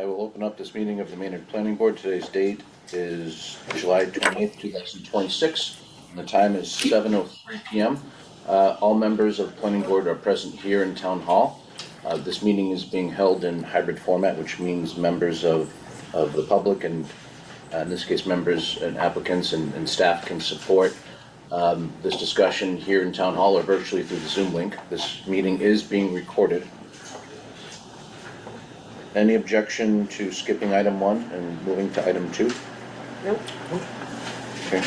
I will open up this meeting of the Maynard Planning Board. Today's date is July 28th, 2026, and the time is 7:03 p.m. All members of the Planning Board are present here in Town Hall. This meeting is being held in hybrid format, which means members of the public, and in this case members and applicants and staff, can support this discussion here in Town Hall or virtually through the Zoom link. This meeting is being recorded. Any objection to skipping item 1 and moving to item 2? Nope. Okay.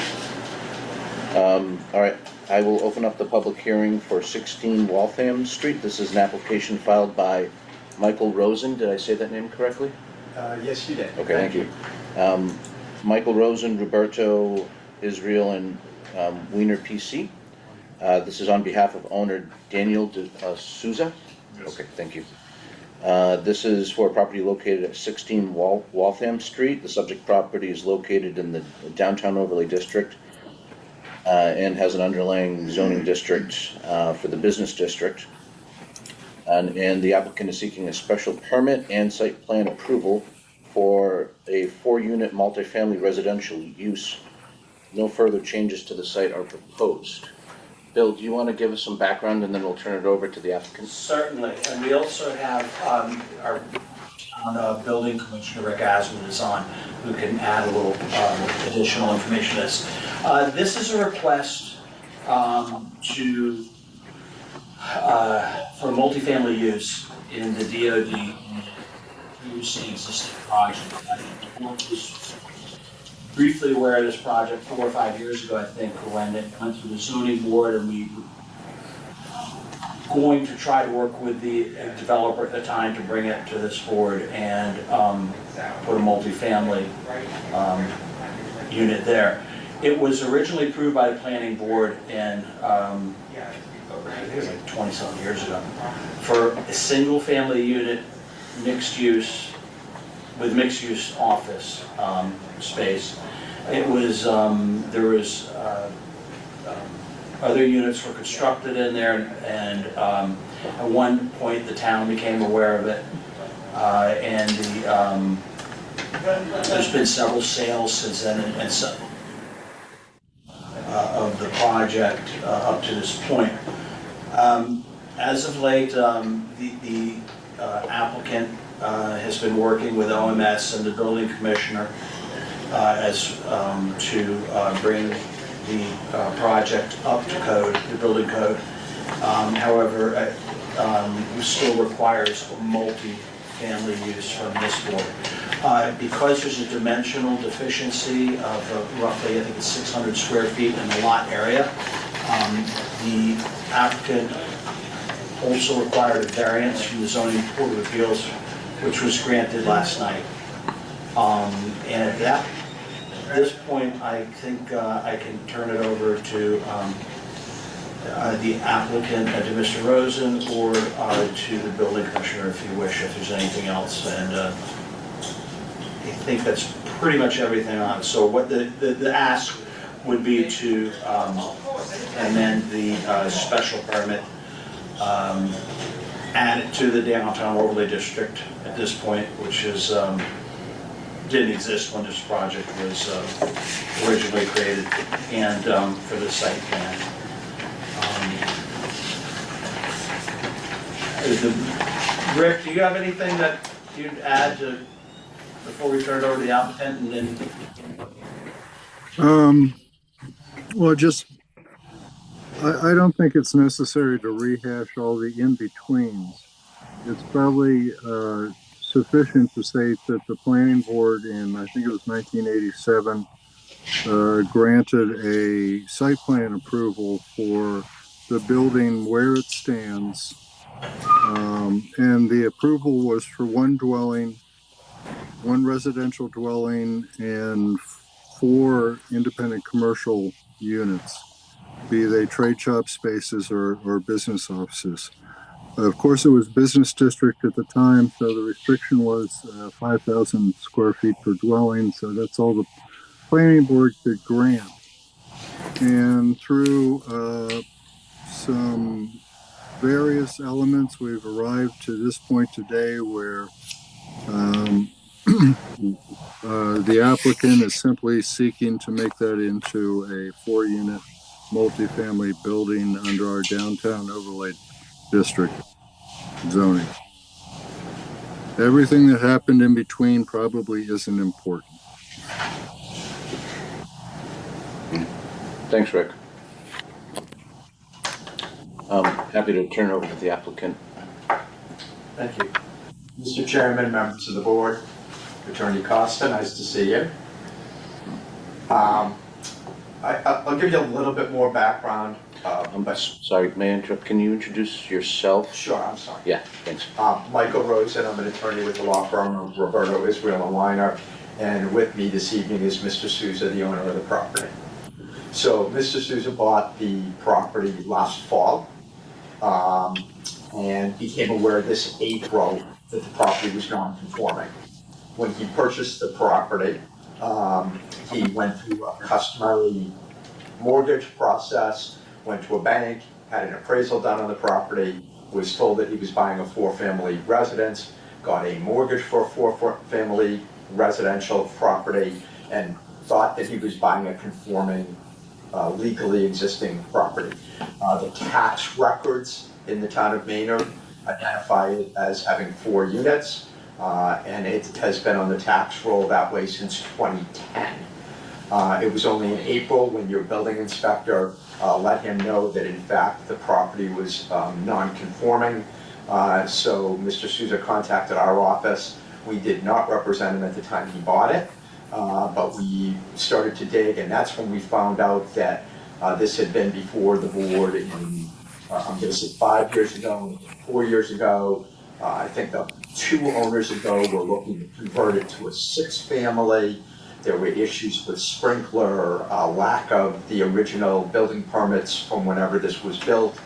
All right, I will open up the public hearing for 16 Waltham Street. This is an application filed by Michael Rosen. Did I say that name correctly? Yes, you did. Okay, thank you. Michael Rosen, Roberto Israel, and Wiener PC. This is on behalf of owner Daniel Souza. Yes. Okay, thank you. This is for a property located at 16 Waltham Street. The subject property is located in the downtown overlay district and has an underlying zoning district for the business district. And the applicant is seeking a special permit and site plan approval for a 4-unit multifamily residential use. No further changes to the site are proposed. Bill, do you want to give us some background and then we'll turn it over to the applicant? Certainly, and we also have our building commissioner, Rick Asman, is on, who can add a little additional information to this. This is a request for multifamily use in the DOD using existing project. I was briefly aware of this project 4 or 5 years ago, I think, when it went through the zoning board, and we were going to try to work with the developer at the time to bring it to this board and put a multifamily unit there. It was originally approved by the planning board in I think it was like 20-something years ago, for a single-family unit, mixed use, with mixed-use office space. It was there was other units were constructed in there, and at one point the town became aware of it, and there's been several sales since then, and so of the project up to this point. As of late, the applicant has been working with OMS and the building commissioner to bring the project up to code, the building code. However, it still requires multi-family use from this board. Because there's a dimensional deficiency of roughly, I think it's 600 square feet in the lot area, the applicant also required a variance from the zoning board of appeals, which was granted last night. And at this point, I think I can turn it over to the applicant, to Mr. Rosen, or to the building commissioner if you wish, if there's anything else. And I think that's pretty much everything on it. So what the ask would be to amend the special permit, add it to the downtown overlay district at this point, which is didn't exist when this project was originally created, and for the site plan. Rick, do you have anything that you'd add to before we turn it over to the applicant? And then well, just I don't think it's necessary to rehash all the in-betweens. It's probably sufficient to state that the planning board in, I think it was 1987, granted a site plan approval for the building where it stands. And the approval was for one dwelling, one residential dwelling, and 4 independent commercial units, be they trade shop spaces or business offices. Of course, it was business district at the time, so the restriction was 5,000 square feet per dwelling, so that's all the planning board could grant. And through some various elements, we've arrived to this point today where The applicant is simply seeking to make that into a 4-unit multifamily building under our downtown overlay district zoning. Everything that happened in between probably isn't important. Thanks, Rick. Happy to turn it over to the applicant. Thank you. Mr. Chairman, members of the board, Attorney Costa, nice to see you. I'll give you a little bit more background. Sorry, may I interrupt? Can you introduce yourself? Sure, I'm sorry. Yeah, thanks. Michael Rosen, I'm an attorney with the law firm of Roberto Israel and Weiner, and with me this evening is Mr. Souza, the owner of the property. So Mr. Souza bought the property last fall and became aware this April that the property was non-conforming. When he purchased the property, he went through a customary mortgage process, went to a bank, had an appraisal done on the property, was told that he was buying a 4-family residence, got a mortgage for a 4-family residential property, and thought that he was buying a conforming, legally existing property. The tax records in the town of Maynard identify it as having 4 units, and it has been on the tax roll that way since 2010. It was only in April when your building inspector let him know that in fact the property was non-conforming. So Mr. Souza contacted our office. We did not represent him at the time he bought it, but we started to dig, and that's when we found out that this had been before the board in, I'm going to say 5 years ago, 4 years ago. I think the 2 owners ago were looking to convert it to a 6-family. There were issues with sprinkler, lack of the original building permits from whenever this was built.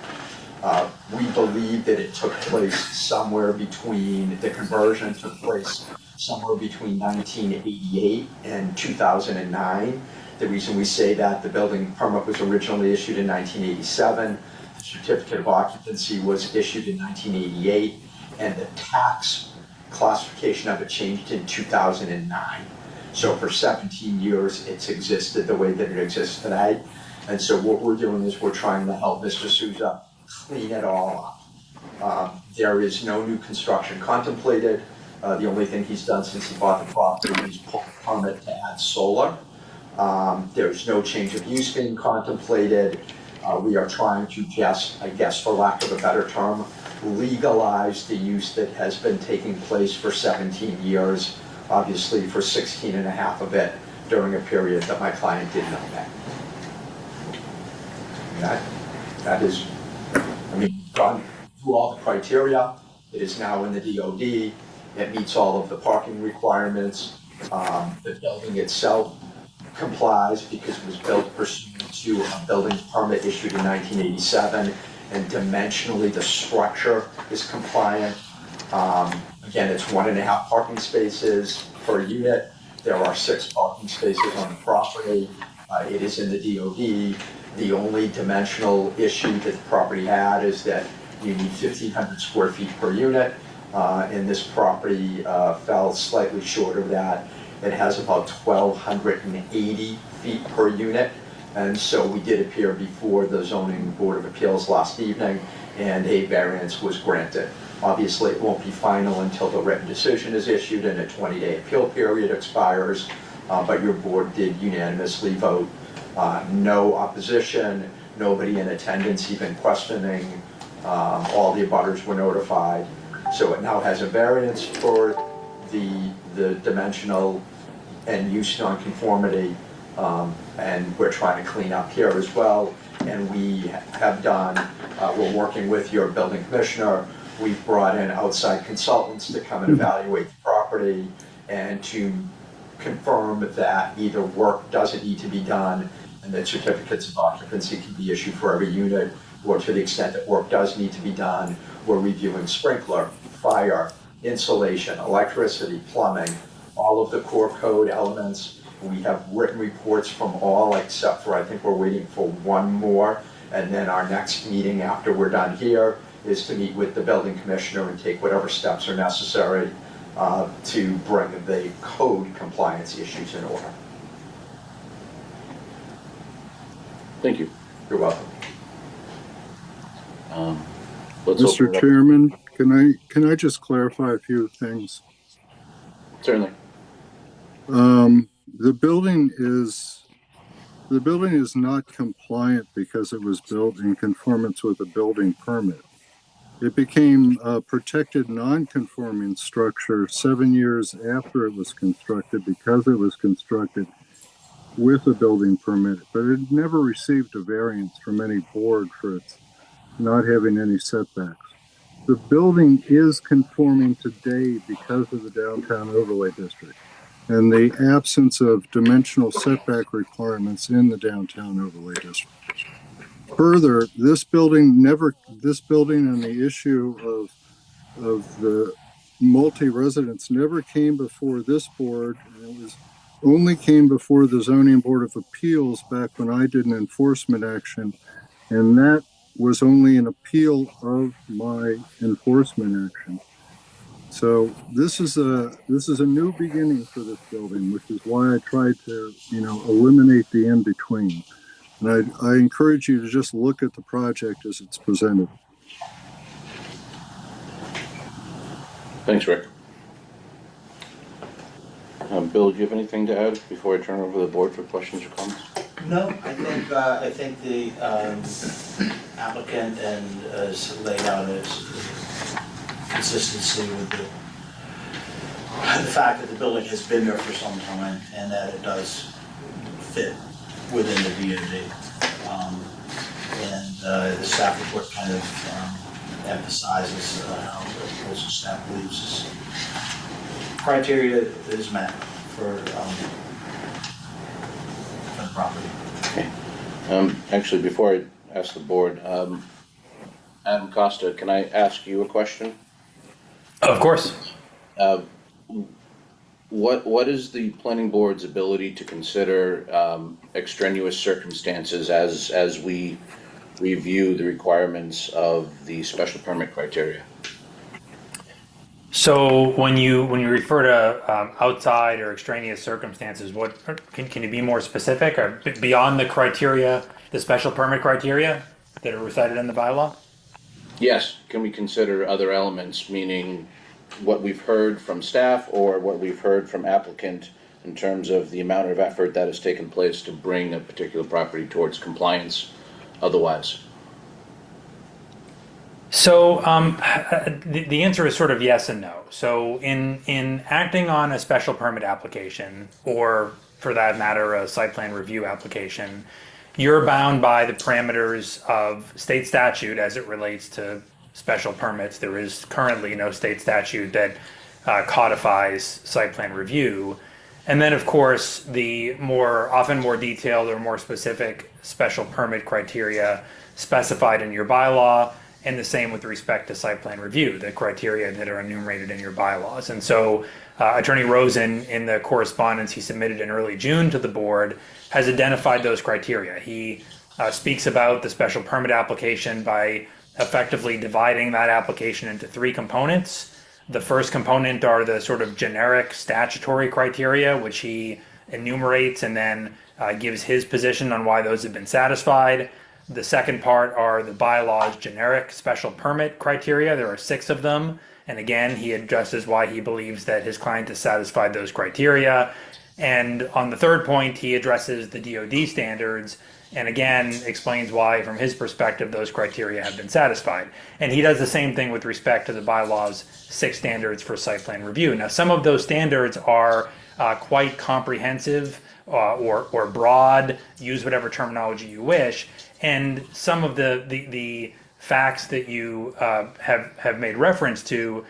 We believe that it took place somewhere between, the conversion took place somewhere between 1988 and 2009. The reason we say that, the building permit was originally issued in 1987. The certificate of occupancy was issued in 1988, and the tax classification of it changed in 2009. So for 17 years, it's existed the way that it exists today. And so what we're doing is we're trying to help Mr. Souza clean it all up. There is no new construction contemplated. The only thing he's done since he bought the property is pull a permit to add solar. There's no change of use being contemplated. We are trying to just, I guess for lack of a better term, legalize the use that has been taking place for 17 years. Obviously for 16 and a half of it during a period that my client didn't own that. That is, I mean, gone through all the criteria. It is now in the DOD. It meets all of the parking requirements. The building itself complies because it was built pursuant to a building permit issued in 1987, and dimensionally the structure is compliant. Again, it's 1.5 parking spaces per unit. There are 6 parking spaces on the property. It is in the DOD. The only dimensional issue that the property had is that you need 1,500 square feet per unit, and this property fell slightly short of that. It has about 1,280 feet per unit, and so we did appear before the Zoning Board of Appeals last evening, and a variance was granted. Obviously, it won't be final until the written decision is issued and a 20-day appeal period expires, but your board did unanimously vote no opposition, nobody in attendance even questioning, all the abutters were notified. So it now has a variance for the dimensional and use nonconformity, and we're trying to clean up here as well. And we have done, we're working with your building commissioner. We've brought in outside consultants to come and evaluate the property and to confirm that either work doesn't need to be done and that certificates of occupancy can be issued for every unit, or to the extent that work does need to be done, we're reviewing sprinkler, fire, insulation, electricity, plumbing, all of the core code elements. We have written reports from all except for, I think we're waiting for one more, and then our next meeting after we're done here is to meet with the building commissioner and take whatever steps are necessary to bring the code compliance issues in order. Thank you. You're welcome. Let's open Mr. it up. Chairman, can I just clarify a few things? Certainly. The building is not compliant because it was built in conformance with a building permit. It became a protected non-conforming structure 7 years after it was constructed because it was constructed with a building permit, but it never received a variance from any board for its not having any setbacks. The building is conforming today because of the downtown overlay district and the absence of dimensional setback requirements in the downtown overlay district. Further, this building and the issue of the multi-residence never came before this board, and it only came before the Zoning Board of Appeals back when I did an enforcement action, and that was only an appeal of my enforcement action. So this is a new beginning for this building, which is why I tried to, eliminate the in-between. And I encourage you to just look at the project as it's presented. Thanks, Rick. Bill, do you have anything to add before I turn over the board for questions or comments? No, I think the applicant and has laid out his consistency with the fact that the building has been there for some time and that it does fit within the DOD. The staff report kind of emphasizes how the proposal staff believes this criteria is met for the property. Okay. Actually, before I ask the board, Adam Costa, can I ask you a question? Of course. What is the planning board's ability to consider extraneous circumstances as we review the requirements of the special permit criteria? So when you refer to outside or extraneous circumstances, what can you be more specific or beyond the criteria, the special permit criteria that are recited in the bylaw? Yes. Can we consider other elements, meaning what we've heard from staff or what we've heard from applicant in terms of the amount of effort that has taken place to bring a particular property towards compliance otherwise? So the answer is sort of yes and no. So in acting on a special permit application, or for that matter, a site plan review application, you're bound by the parameters of state statute as it relates to special permits. There is currently no state statute that codifies site plan review. And then, of course, the often more detailed or more specific special permit criteria specified in your bylaw, and the same with respect to site plan review, the criteria that are enumerated in your bylaws. And so Attorney Rosen, in the correspondence he submitted in early June to the board, has identified those criteria. He speaks about the special permit application by effectively dividing that application into three components. The first component are the sort of generic statutory criteria, which he enumerates and then gives his position on why those have been satisfied. The second part are the bylaw's generic special permit criteria. There are 6 of them. And again, he addresses why he believes that his client has satisfied those criteria. And on the third point, he addresses the DOD standards and again explains why, from his perspective, those criteria have been satisfied. And he does the same thing with respect to the bylaw's 6 standards for site plan review. Now, some of those standards are quite comprehensive or broad, use whatever terminology you wish. And some of the facts that you have made reference to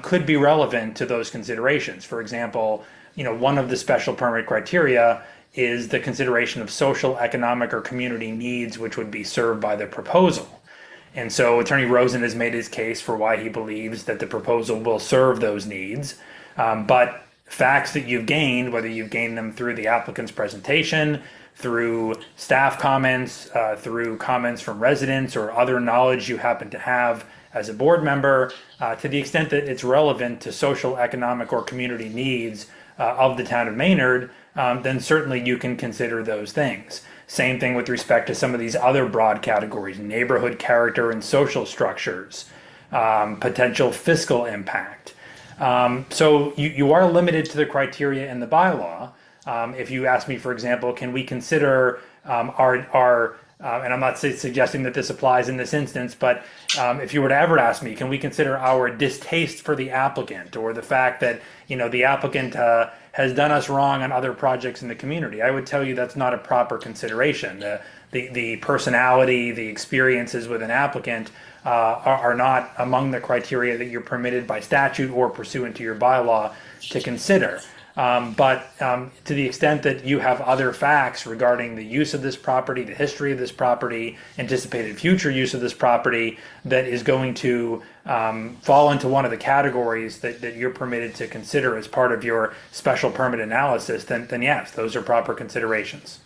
could be relevant to those considerations. For example, one of the special permit criteria is the consideration of social, economic, or community needs which would be served by the proposal. And so Attorney Rosen has made his case for why he believes that the proposal will serve those needs. But facts that you've gained, whether you've gained them through the applicant's presentation, through staff comments, through comments from residents, or other knowledge you happen to have as a board member, to the extent that it's relevant to social, economic, or community needs of the town of Maynard, then certainly you can consider those things. Same thing with respect to some of these other broad categories: neighborhood character and social structures, potential fiscal impact. So you are limited to the criteria in the bylaw. If you ask me, for example, can we consider our and I'm not suggesting that this applies in this instance, but if you were to ever ask me, can we consider our distaste for the applicant, or the fact that the applicant has done us wrong on other projects in the community, I would tell you that's not a proper consideration. The personality, the experiences with an applicant are not among the criteria that you're permitted by statute or pursuant to your bylaw to consider. But to the extent that you have other facts regarding the use of this property, the history of this property, anticipated future use of this property, that is going to fall into one of the categories that you're permitted to consider as part of your special permit analysis, then yes, those are proper considerations.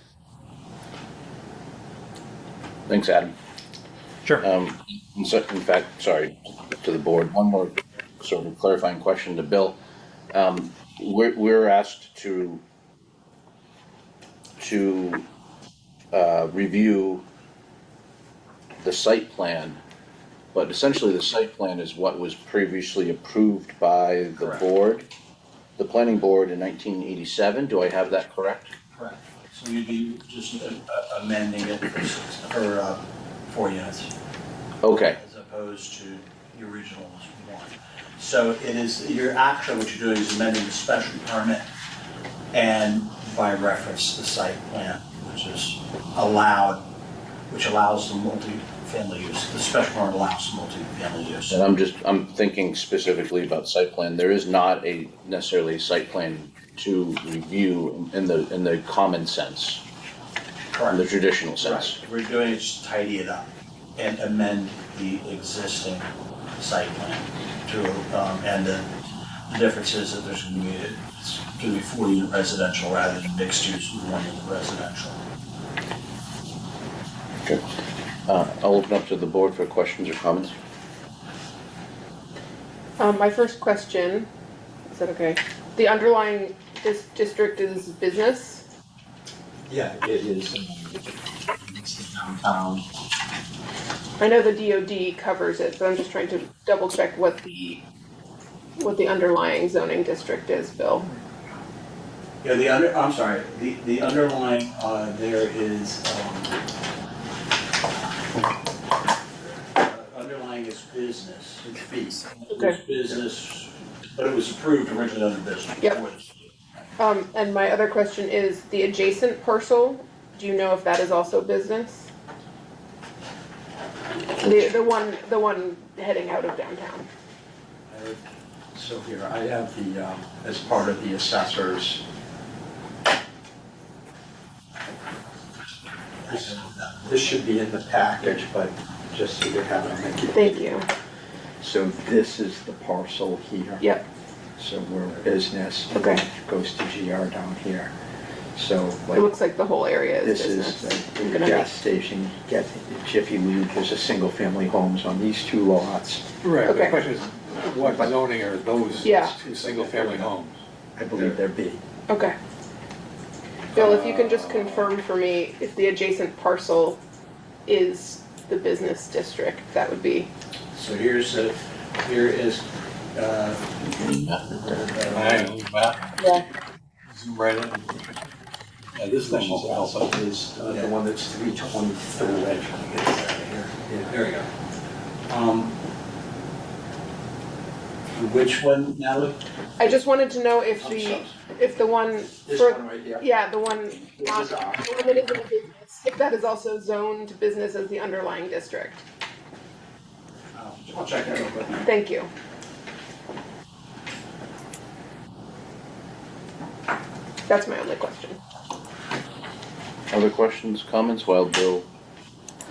Thanks, Adam. Sure. In fact, sorry, to the board, one more sort of clarifying question to Bill. We're asked to review the site plan, but essentially the site plan is what was previously approved by the Correct. board, the planning board in 1987. Do I have that correct? Correct. So you'd be just amending it for 4 units, Okay. as opposed to the original one. So it is, you're actually, what you're doing is amending the special permit and by reference the site plan, which is allowed, which allows the multi-family use. The special permit allows multi-family use. And I'm thinking specifically about site plan. There is not necessarily a site plan to review in the common sense, in the traditional sense. Right. What we're doing is tidy it up and amend the existing site plan to, and the difference is that there's going to be, it's going to be 4-unit residential rather than mixed use with 1-unit residential. Okay. I'll open up to the board for questions or comments. My first question, is that okay? The underlying district is business? Yeah, it is. It's downtown. I know the DOD covers it, but I'm just trying to double check what the underlying zoning district is, Bill. Yeah, I'm sorry, the underlying, there is, underlying is business. It's fees. Okay. It's business, but it was approved originally under business. Yep. And my other question is the adjacent parcel, do you know if that is also business? The one heading out of downtown. So here, I have the, as part of the assessors. This should be in the package, but just so you have it, I'll make it. Thank you. So this is the parcel here. Yep, So we're business. Okay. Goes to GR down here. So it like, looks like the whole area is this business. is I'm the gonna gas station, get Jiffy Lube, there's a single family homes on these 2 lots. Right, Okay. the question is, what zoning are those Yeah. 2 single-family homes? I believe they're B. Okay. Bill, if you can just confirm for me if the adjacent parcel is the business district, that would be, So here is, yeah, Zoom right in. Yeah, this thing is also, Is the one that's 323rd. there we go. Which one, Natalie? I just wanted to know if the one This for, one right here? yeah, the one This on, is the ours. one that isn't a business, if that is also zoned business as the underlying district. I'll check that real quick. Thank you. That's my only question. Other questions, comments while Bill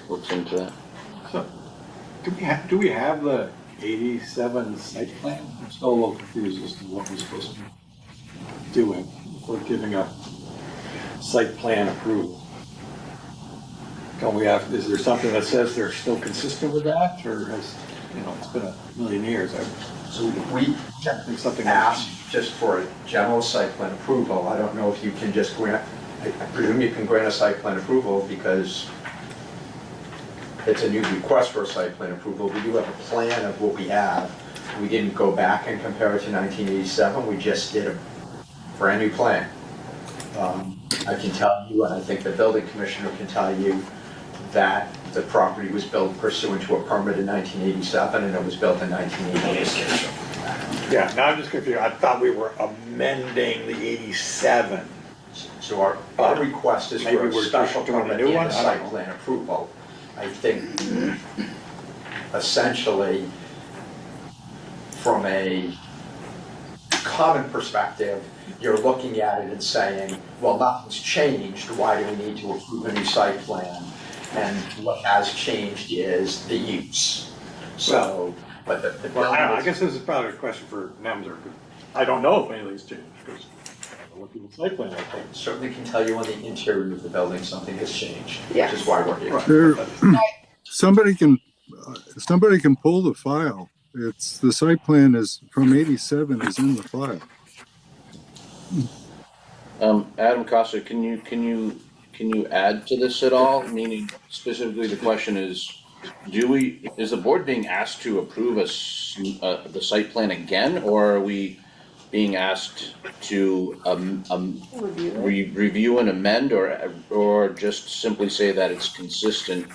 looks into that? so, do we have the 87 site plan? I'm still a little confused as to what we're supposed to be doing. We're giving a site plan approval. Don't we have, is there something that says they're still consistent with that, or has you know, it's been a million years. So we think something asked just for a general site plan approval. I don't know if you can just grant, I presume you can grant a site plan approval because it's a new request for a site plan approval. We do have a plan of what we have. We didn't go back and compare it to 1987. We just did a brand new plan. I can tell you, and I think the building commissioner can tell you, that the property was built pursuant to a permit in 1987 and it was built in 1988. Yeah, now I'm just confused. I thought we were amending the 87. So our request is Maybe for a we're special doing a permit new and one? a I don't site know. plan approval. I think essentially from a common perspective, you're looking at it and saying, well, nothing's changed. Why do we need to approve a new site plan? And what has changed is the use. So, but the Well, I don't know. I building guess this is probably a question for Nemser. I don't know if anything's changed because I'm looking at the site plan. I think. certainly can tell you on the interior of the building something has changed, Yes. which is why we're here. There, somebody can pull the file. It's the site plan is from 87 is in the file. Adam Costa, can you add to this at all? Meaning specifically, the question is, is the board being asked to approve the site plan again, or are we being asked to review and amend, or just simply say that it's consistent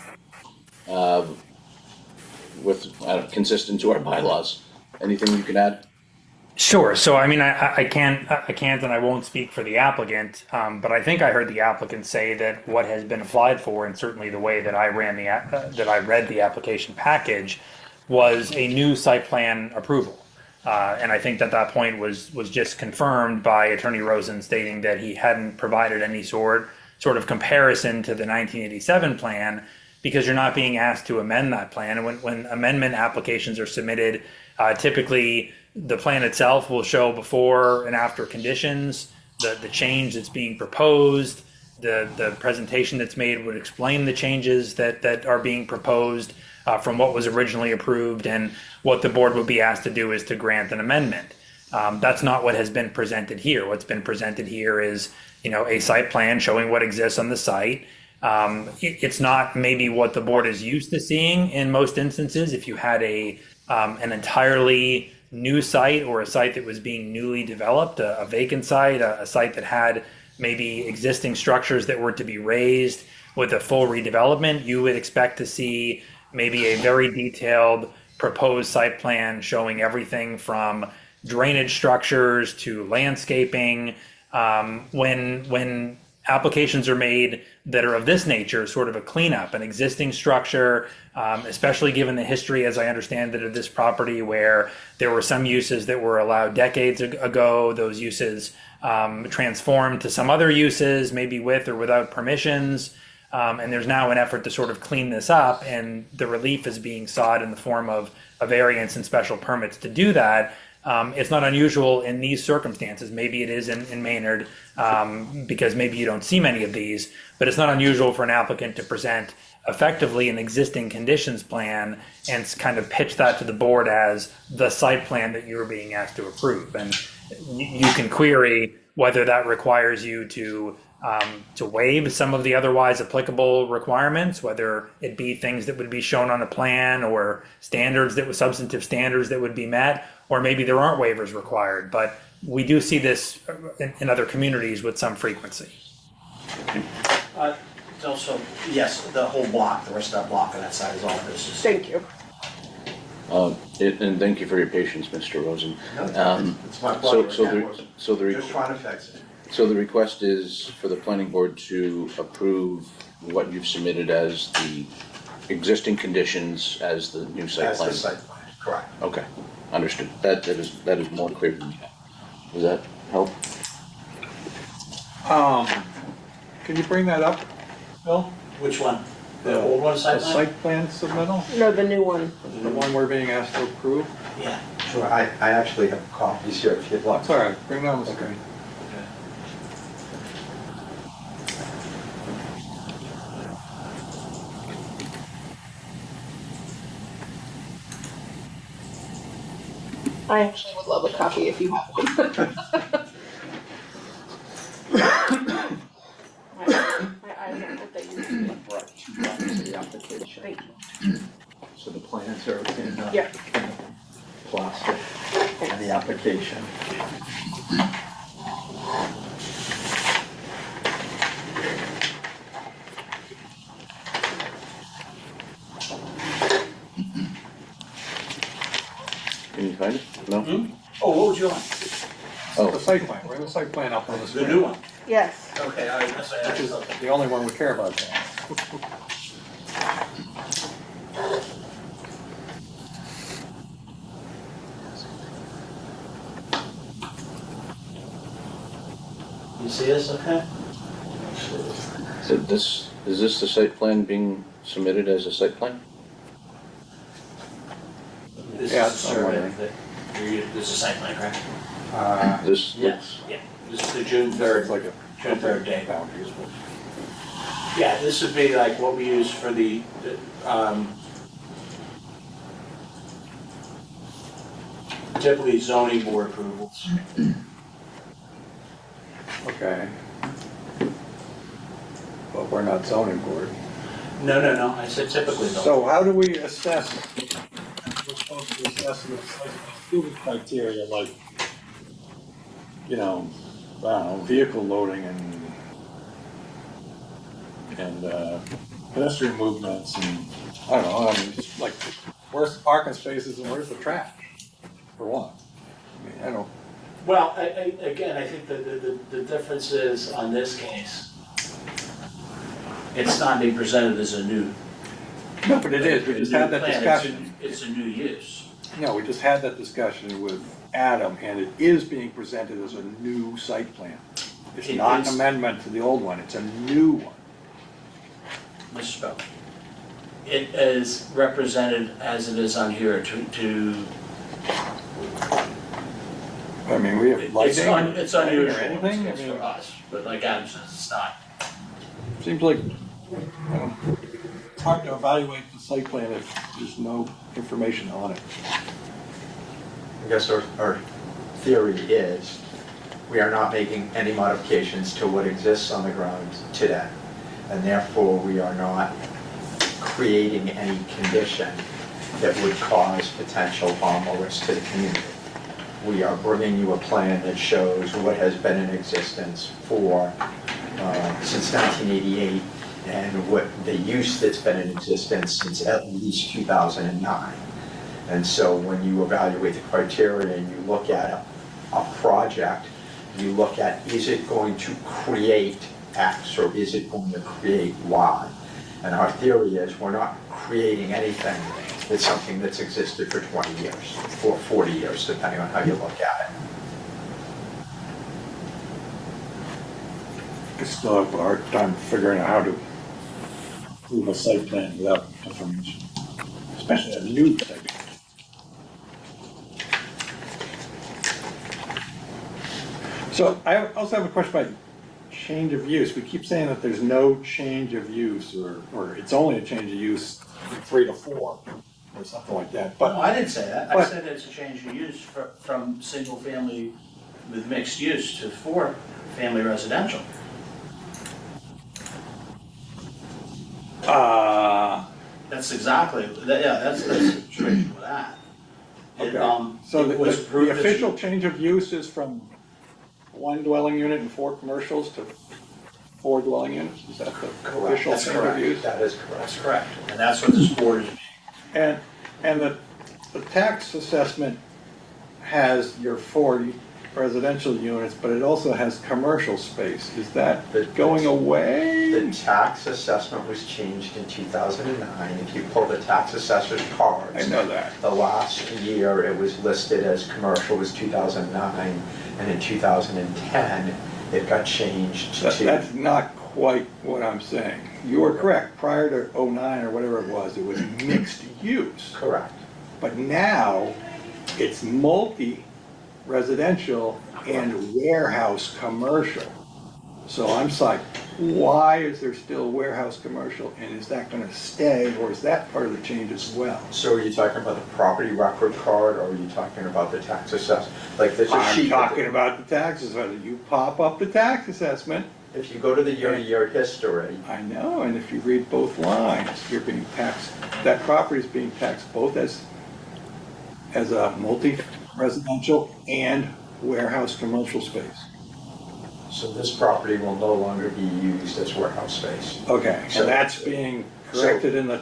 consistent to our bylaws? Anything you can add? Sure. So, I mean, I can't, and I won't speak for the applicant, but I think I heard the applicant say that what has been applied for, and certainly the way that I read the application package, was a new site plan approval. And I think that point was just confirmed by Attorney Rosen stating that he hadn't provided any sort of comparison to the 1987 plan, because you're not being asked to amend that plan. And when amendment applications are submitted, typically the plan itself will show before and after conditions, the change that's being proposed, the presentation that's made would explain the changes that are being proposed from what was originally approved, and what the board would be asked to do is to grant an amendment. That's not what has been presented here. What's been presented here is, a site plan showing what exists on the site. It's not maybe what the board is used to seeing in most instances. If you had an entirely new site, or a site that was being newly developed, a vacant site, a site that had maybe existing structures that were to be raised with a full redevelopment, you would expect to see maybe a very detailed proposed site plan showing everything from drainage structures to landscaping. When applications are made that are of this nature, sort of a cleanup, an existing structure, especially given the history, as I understand it, of this property, where there were some uses that were allowed decades ago, those uses transformed to some other uses, maybe with or without permissions, and there's now an effort to sort of clean this up, and the relief is being sought in the form of a variance and special permits to do that. It's not unusual in these circumstances. Maybe it is in Maynard, because maybe you don't see many of these, but it's not unusual for an applicant to present effectively an existing conditions plan and kind of pitch that to the board as the site plan that you're being asked to approve. And you can query whether that requires you to waive some of the otherwise applicable requirements, whether it be things that would be shown on a plan, or substantive standards that would be met, or maybe there aren't waivers required. But we do see this in other communities with some frequency. Also, yes, the whole block, the rest of that block on that side is all business. Thank you. And thank you for your patience, Mr. Rosen. It's my pleasure. So the Just trying to fix it. So the request is for the planning board to approve what you've submitted as the existing conditions as the new site That's plan. the site plan, correct. Okay, understood. That is more clear than that. Does that help? Can you bring that up, Bill? Which one? The old one, The site plan? site plan submittal? No, the new one. The one we're being asked to approve? Yeah. Sure, I actually have copies here if you'd like. It's all right, bring it on the screen. I actually would love a copy if you have one. I don't know what they use. I brought 2 copies of the application. Thank So the plans are in Yeah. plastic and the application. Can you find it? No? Oh, what would you like? Oh. The site plan, we're the site plan up on the The screen. new one? Yes. Okay, I guess I Which is have the only one we care about. You see this, okay? Is this the site plan being submitted as a site plan? This Yeah, is a survey I'm that, this is a site plan, correct? This Yes, yeah. This is the June It's 3rd, like a June 3rd date. boundaries. Yeah, this would be like what we use for the, typically zoning board approvals. Okay. But we're not zoning board. No, I said typically though. So how do we assess, we're supposed to assess the student criteria like, you know, I don't know, vehicle loading and pedestrian movements and, I don't know, I mean, just like, where's the parking spaces and where's the trash, for one? I mean, I don't, Well, again, I think the difference is on this case, it's not being presented as a new. no, but it is, we just had that plan. discussion. It's a new use. No, we just had that discussion with Adam, and it is being presented as a new site plan. It's It not is. an amendment to the old one, it's a new one. Misspoke. It is represented as it is on here to, I mean, we have it's lighting. it's unusual, or anything, I it's mean, for us, but like Adam says, it's not. seems like, it's hard to evaluate the site plan if there's no information on it. I guess our theory is, we are not making any modifications to what exists on the ground today. And therefore, we are not creating any condition that would cause potential harm or risk to the community. We are bringing you a plan that shows what has been in existence for, since 1988, and what the use that's been in existence since at least 2009. And so when you evaluate the criteria and you look at a project, you look at, is it going to create X or is it going to create Y? And our theory is we're not creating anything that's something that's existed for 20 years or 40 years, depending on how you look at it. I still have a hard time figuring out how to approve a site plan without information, especially a new site. So I also have a question about change of use. We keep saying that there's no change of use, or it's only a change of use from 3 to 4, or something like that. But But I didn't say that, I But- said it's a change of use from single family with mixed use to 4-family residential. That's exactly, that's the situation with that. It, okay. So it was the approved as- official change of use is from 1 dwelling unit and 4 commercials to 4 dwelling units? Is that the official That's change of correct. use? That is correct. That's correct, and that's what this board is. And the tax assessment has your 40 residential units, but it also has commercial space. Is that going away? The tax assessment was changed in 2009. If you pull the tax assessor's cards. I know that. The last year it was listed as commercial was 2009, and in 2010, it got changed to. That's not quite what I'm saying. You are correct. Prior to '09 or whatever it was mixed use. Correct. But now, it's multi-residential and warehouse commercial. So I'm like, why is there still warehouse commercial, and is that gonna stay, or is that part of the change as well? So are you talking about the property record card, or are you talking about the tax assess? Like there's a I'm sheet. talking about the taxes, whether you pop up the tax assessment, If you go to the year-to-year history, I know, and if you read both lines, you're being taxed, that property is being taxed both as a multi-residential and warehouse commercial space. so this property will no longer be used as warehouse space. Okay, So- and that's being corrected in the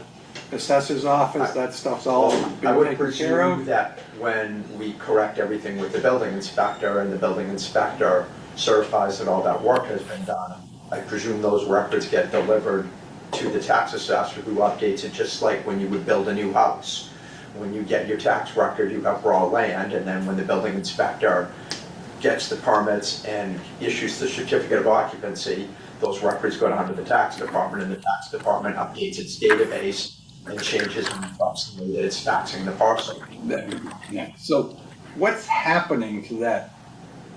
assessor's office, that stuff's all I being would taken care presume of? that when we correct everything with the building inspector and the building inspector certifies that all that work has been done, I presume those records get delivered to the tax assessor who updates it, just like when you would build a new house. When you get your tax record, you have raw land, and then when the building inspector gets the permits and issues the certificate of occupancy, those records go down to the tax department, and the tax department updates its database and changes and reflects the way that it's taxing the parcel. Yeah. So what's happening to that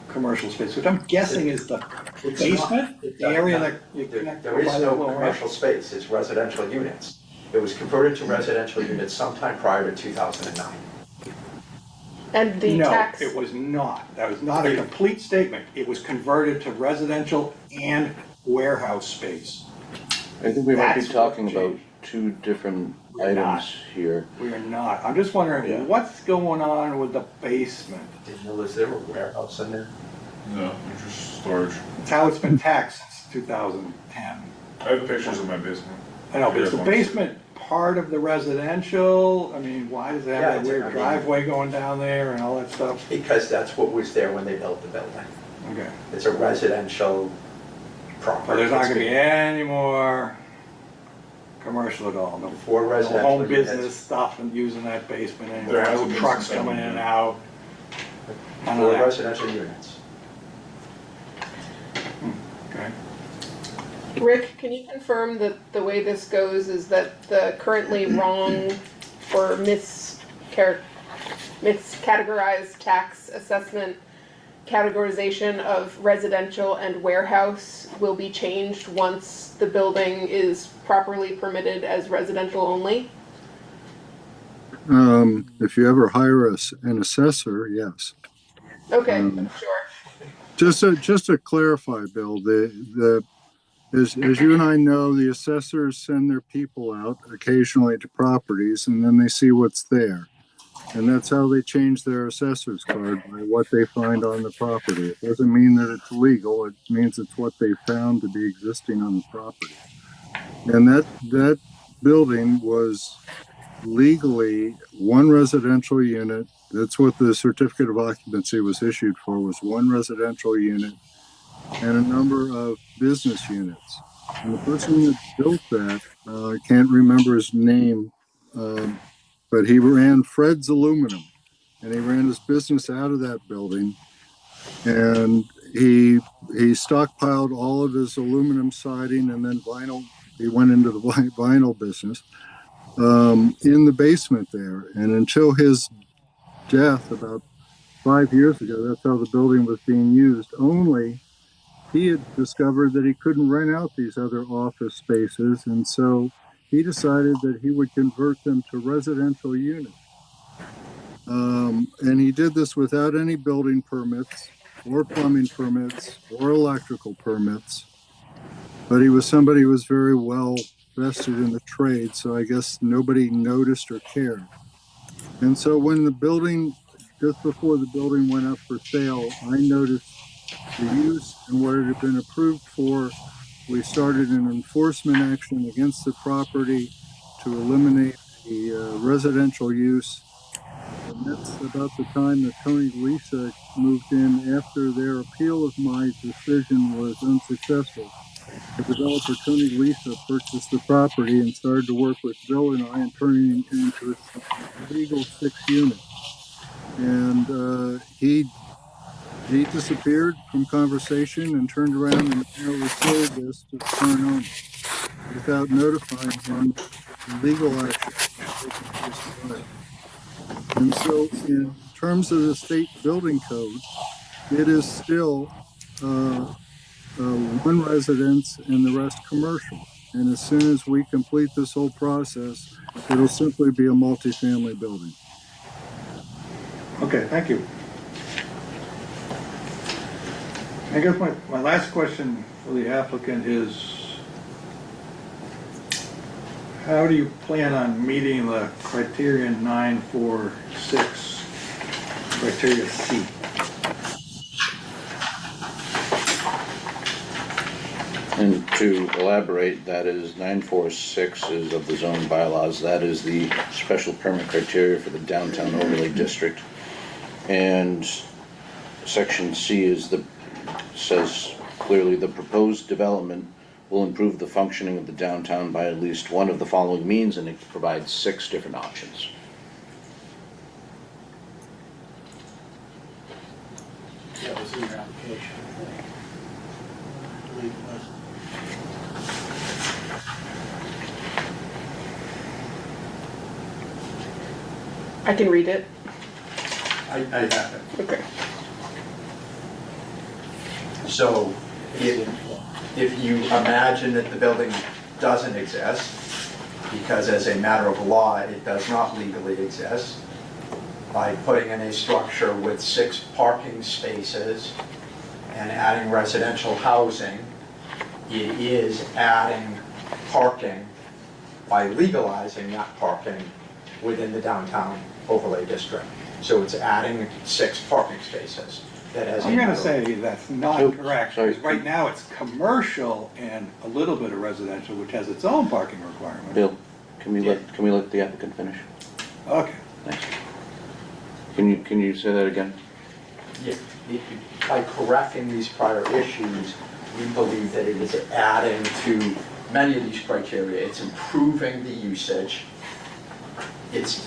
commercial space, which I'm guessing is the It's basement, not- the area that you There connect there is by the no little ramp? commercial space, it's residential units. It was converted to residential units sometime prior to 2009. And the No, tax, it was not. That was not a complete statement. It was converted to residential and warehouse space. I think we might be That's what talking about changed. two different We're not. items here. We are not. I'm just wondering, Yeah. what's going on with the basement? Didn't know, is there a warehouse in there? No, it's just storage. It's how it's been taxed since 2010. I have pictures of my basement. I know, but is the Yeah. basement part of the residential? I mean, why does it Yeah, have that it's- weird I mean- driveway going down there and all that stuff? Because that's what was there when they built the building. Okay. It's a residential property. But there's not gonna be any more commercial at all, no Four no residential home units. business stuff and using that basement There anymore, hasn't no been trucks since coming in I've and been out. None of Four that. residential units. Okay. Rick, can you confirm that the way this goes is that the currently wrong or miscategorized tax assessment categorization of residential and warehouse will be changed once the building is properly permitted as residential only? If you ever hire an assessor, yes. Okay, Um, sure. Just to clarify, Bill, as you and I know, the assessors send their people out occasionally to properties, and then they see what's there. And that's how they change their assessor's card, by what they find on the property. It doesn't mean that it's legal, it means it's what they found to be existing on the property. And that building was legally one residential unit. That's what the certificate of occupancy was issued for, was one residential unit and a number of business units. And the person that built that, I can't remember his name, but he ran Fred's Aluminum, and he ran his business out of that building. And he stockpiled all of his aluminum siding and then vinyl. He went into the vinyl business in the basement there. And until his death about 5 years ago, that's how the building was being used. Only he had discovered that he couldn't rent out these other office spaces, and so he decided that he would convert them to residential units. And he did this without any building permits or plumbing permits or electrical permits. But he was somebody who was very well vested in the trade, so I guess nobody noticed or cared. And so when the building, just before the building went up for sale, I noticed the use and what it had been approved for. We started an enforcement action against the property to eliminate the residential use. And that's about the time that Tony Lisa moved in after their appeal of my decision was unsuccessful. The developer, Tony Lisa, purchased the property and started to work with Bill and I in turning it into a legal 6 unit. And he disappeared from conversation and turned around and apparently sold this to the current owner without notifying him of legal action. And so in terms of the state building code, it is still one residence and the rest commercial. And as soon as we complete this whole process, it'll simply be a multifamily building. Okay, thank you. I guess my last question for the applicant is, how do you plan on meeting the criterion 946, criteria C? And to elaborate, that is 946 is of the zoning bylaws. That is the special permit criteria for the downtown overlay district. And section C says clearly the proposed development will improve the functioning of the downtown by at least one of the following means, and it provides 6 different options. That was in your application, I think. I believe it was. I can read it. I have it. Okay. So if you imagine that the building doesn't exist, because as a matter of law, it does not legally exist, by putting in a structure with 6 parking spaces and adding residential housing, it is adding parking by legalizing that parking within the downtown overlay district. So it's adding 6 parking spaces. That has I'm gonna say that's not Oh, correct, sorry. because right now it's commercial and a little bit of residential, which has its own parking requirement. Bill, can we let the applicant finish? Okay. Thanks. Can you say that again? By correcting these prior issues, we believe that it is adding to many of these criteria. It's improving the usage. It's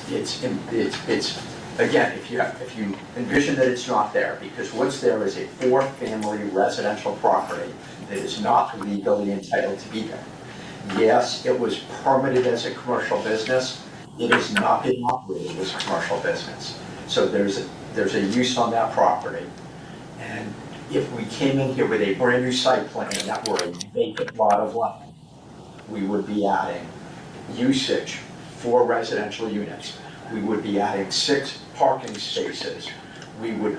again, if you envision that it's not there, because what's there is a 4-family residential property that is not legally entitled to be there. Yes, it was permitted as a commercial business. It has not been operated as a commercial business. So there's a use on that property. And if we came in here with a brand new site plan that were a vacant lot of land, we would be adding usage for residential units. We would be adding 6 parking spaces. We would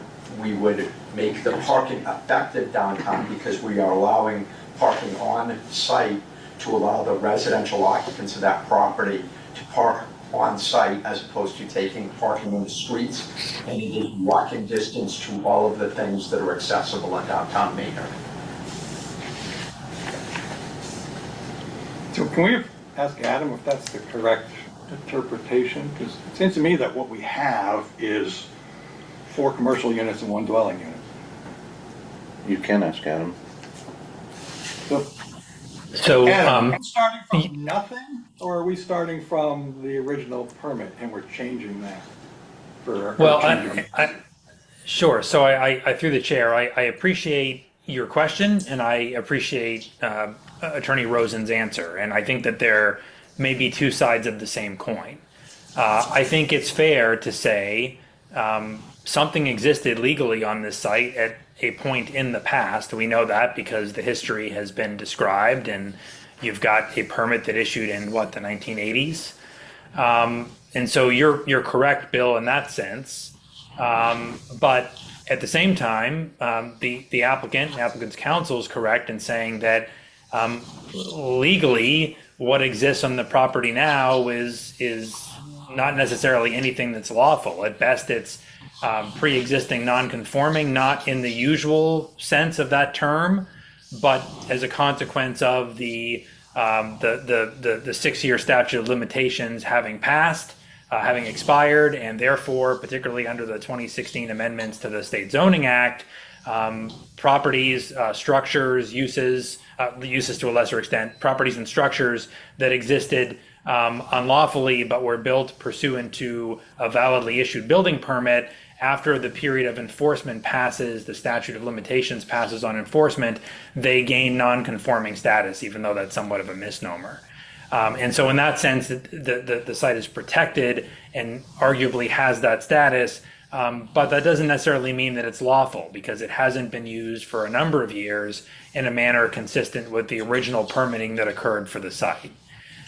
make the parking effective downtown because we are allowing parking on site to allow the residential occupants of that property to park on site as opposed to taking parking in the streets, and it is walking distance to all of the things that are accessible in downtown Maynard. So can we ask Adam if that's the correct interpretation? Because it seems to me that what we have is 4 commercial units and 1 dwelling unit. You can ask Adam. So, Adam, are we starting from nothing, or are we starting from the original permit and we're changing that? Sure. So I through the chair, I appreciate your question, and I appreciate Attorney Rosen's answer, and I think that there may be 2 sides of the same coin. I think it's fair to say something existed legally on this site at a point in the past. We know that because the history has been described, and you've got a permit that issued in the 1980s. And so you're correct, Bill, in that sense. But at the same time, the applicant's counsel is correct in saying that legally, what exists on the property now is not necessarily anything that's lawful. At best, it's pre-existing non-conforming, not in the usual sense of that term, but as a consequence of the 6-year statute of limitations having passed, having expired, and therefore, particularly under the 2016 amendments to the State Zoning Act, properties, structures, uses to a lesser extent, properties and structures that existed unlawfully but were built pursuant to a validly issued building permit, after the period of enforcement passes, the statute of limitations passes on enforcement, they gain non-conforming status, even though that's somewhat of a misnomer. And so in that sense, the site is protected and arguably has that status, But that doesn't necessarily mean that it's lawful because it hasn't been used for a number of years in a manner consistent with the original permitting that occurred for the site.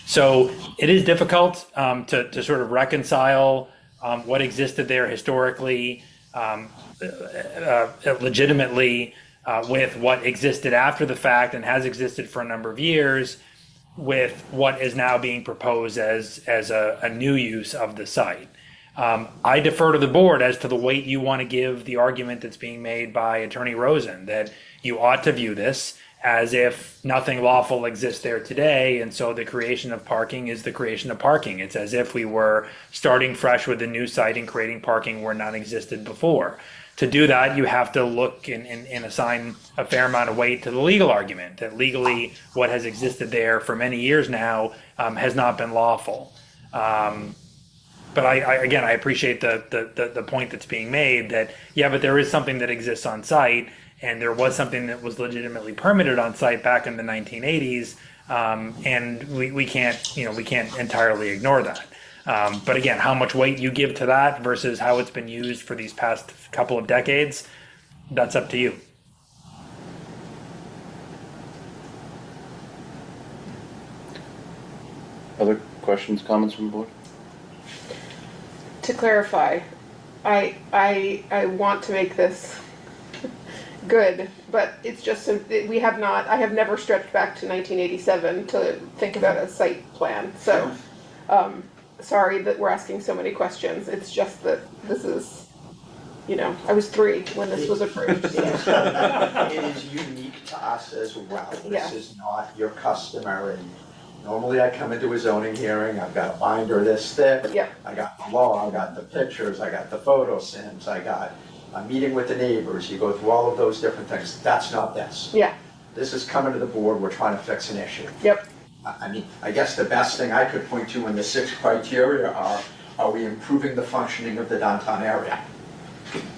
So it is difficult to sort of reconcile what existed there historically, legitimately, with what existed after the fact and has existed for a number of years, with what is now being proposed as a new use of the site. I defer to the board as to the weight you want to give the argument that's being made by Attorney Rosen, that you ought to view this as if nothing lawful exists there today, and so the creation of parking is the creation of parking. It's as if we were starting fresh with a new site and creating parking where none existed before. To do that, you have to look and assign a fair amount of weight to the legal argument, that legally what has existed there for many years now has not been lawful. But I appreciate the point that's being made that, yeah, but there is something that exists on site, and there was something that was legitimately permitted on site back in the 1980s, and we can't entirely ignore that. But again, how much weight you give to that versus how it's been used for these past couple of decades, that's up to you. Other questions, comments from the board? To clarify, I want to make this good, but it's just, I have never stretched back to 1987 to think about a site plan, so, sorry that we're asking so many questions. It's just that this is, I was 3 when this was approved. It is unique to us as well. Yeah. This is not your customary. Normally I come into a zoning hearing, I've got a binder this thick. Yep. I got the law, I got the pictures, I got the photo sims, I got a meeting with the neighbors. You go through all of those different things. That's not this. Yeah, This is coming to the board, we're trying to fix an issue. yep, I mean, I guess the best thing I could point to in the 6 criteria are we improving the functioning of the downtown area?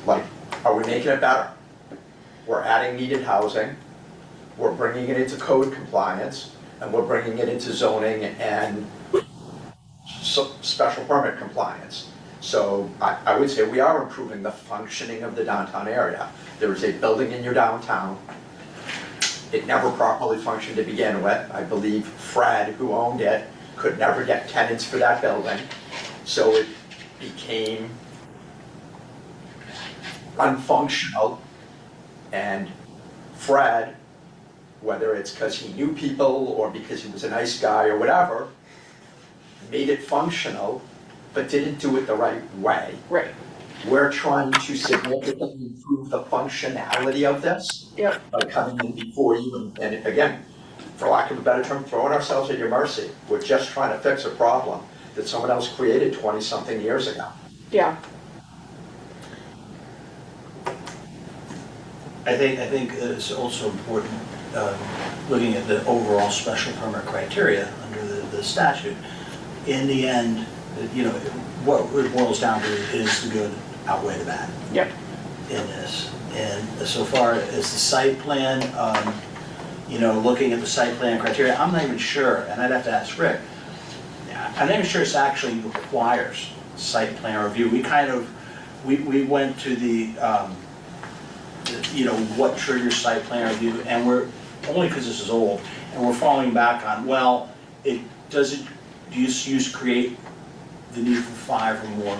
Like, are we making it better? We're adding needed housing, we're bringing it into code compliance, and we're bringing it into zoning and special permit compliance. So I would say we are improving the functioning of the downtown area. There is a building in your downtown. It never properly functioned to begin with. I believe Fred, who owned it, could never get tenants for that building. So it became unfunctional. And Fred, whether it's because he knew people or because he was a nice guy or whatever, made it functional, but didn't do it the right way. right, We're trying to significantly improve the functionality of this yep, by coming in before you, and again, for lack of a better term, throwing ourselves at your mercy. We're just trying to fix a problem that someone else created 20-something years ago. yeah, I think it's also important, looking at the overall special permit criteria under the statute. In the end, what it boils down to is the good outweigh the bad yep, in this. And so far as the site plan, looking at the site plan criteria, I'm not even sure, and I'd have to ask Rick, I'm not even sure this actually requires site plan review. We went to the, what triggers site plan review, and we're, only because this is old, and we're falling back on, well, do you create the need for 5 or more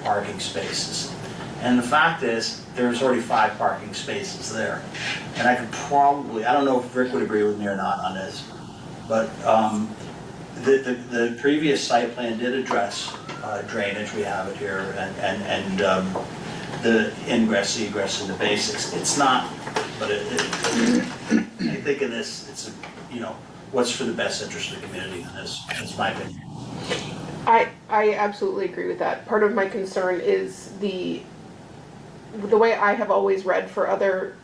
parking spaces? And the fact is, there's already 5 parking spaces there. And I could probably, I don't know if Rick would agree with me or not on this, but the previous site plan did address drainage, we have it here, and the ingress, egress, and the basics. It's not, but I think in this, it's, what's for the best interest of the community in this, is my opinion. I absolutely agree with that. Part of my concern is the way I have always read for other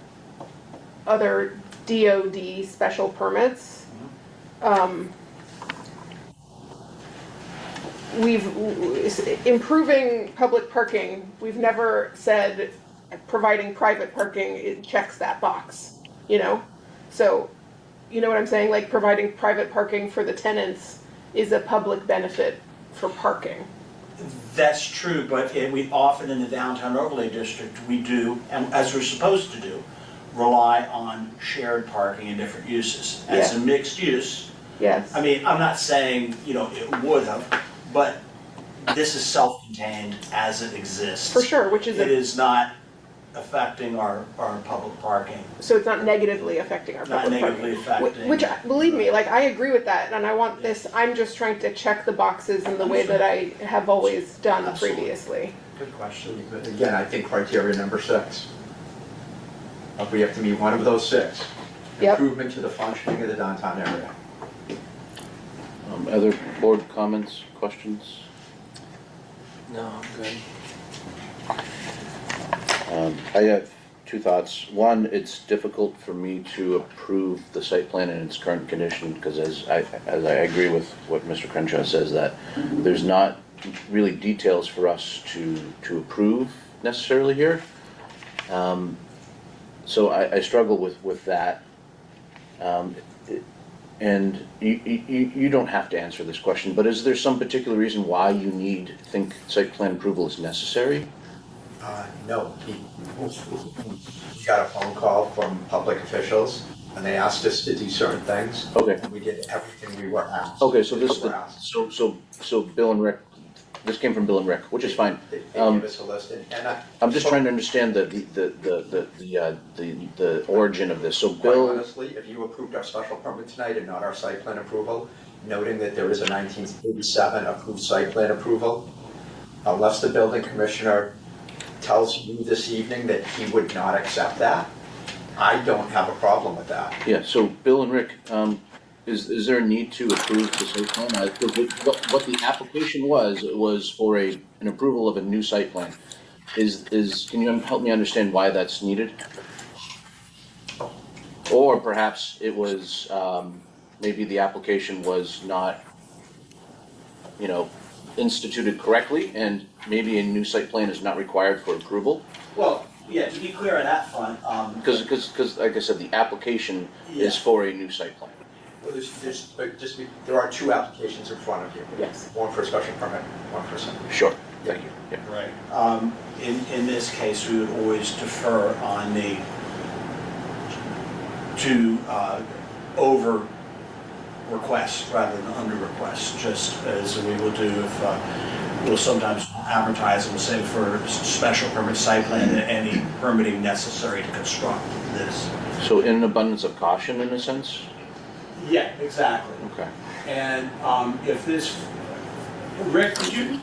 DOD special permits. Improving public parking, we've never said providing private parking, it checks that box, So, you know what I'm saying? Like providing private parking for the tenants is a public benefit for parking. That's true, but we often in the downtown overlay district, we do, and as we're supposed to do, rely on shared parking and different uses. As a mixed use, Yes. I mean, I'm not saying, you know, it would have, but this is self-contained as it exists. For sure, which is It is not affecting our public parking. so it's not negatively affecting our Not public negatively parking. affecting. Which, believe me, like, I agree with that, and I want this, I'm just trying to check the boxes in the way that I have always done Absolutely. previously. Good question. But again, I think criteria number 6. If we have to meet one of those 6, Yep. improvement to the functioning of the downtown area. Other board comments, questions? No, I'm good. I have two thoughts. One, it's difficult for me to approve the site plan in its current condition, because as I agree with what Mr. Crenshaw says, that there's not really details for us to approve necessarily here. So I struggle with that. And you don't have to answer this question, but is there some particular reason why you think site plan approval is necessary? No, we got a phone call from public officials, and they asked us to do certain things. Okay. And we did everything we were asked. Okay, so this, We were asked. so Bill and Rick, this came from Bill and Rick, which is fine. They gave us a list, and I'm just trying to understand the origin of this. So Quite Bill, honestly, if you approved our special permit tonight and not our site plan approval, noting that there is a 1987 approved site plan approval, unless the building commissioner tells you this evening that he would not accept that, I don't have a problem with that. yeah, so Bill and Rick, is there a need to approve the site plan? What the application was for an approval of a new site plan. Can you help me understand why that's needed? Or perhaps it was, maybe the application was not, instituted correctly, and maybe a new site plan is not required for approval? Well, yeah, to be clear on that front, Because, like I said, the application is Yeah. for a new site plan. Well, there are 2 applications in front of you. Yes. One for a special permit, one for a site. Sure, thank you, yeah. right, in this case, we would always defer on over request rather than under request, just as we will do if, we'll sometimes advertise and we'll say for special permit site plan, and any permitting necessary to construct this. So in an abundance of caution, in a sense? Yeah, exactly. Okay. And if this, Rick, did you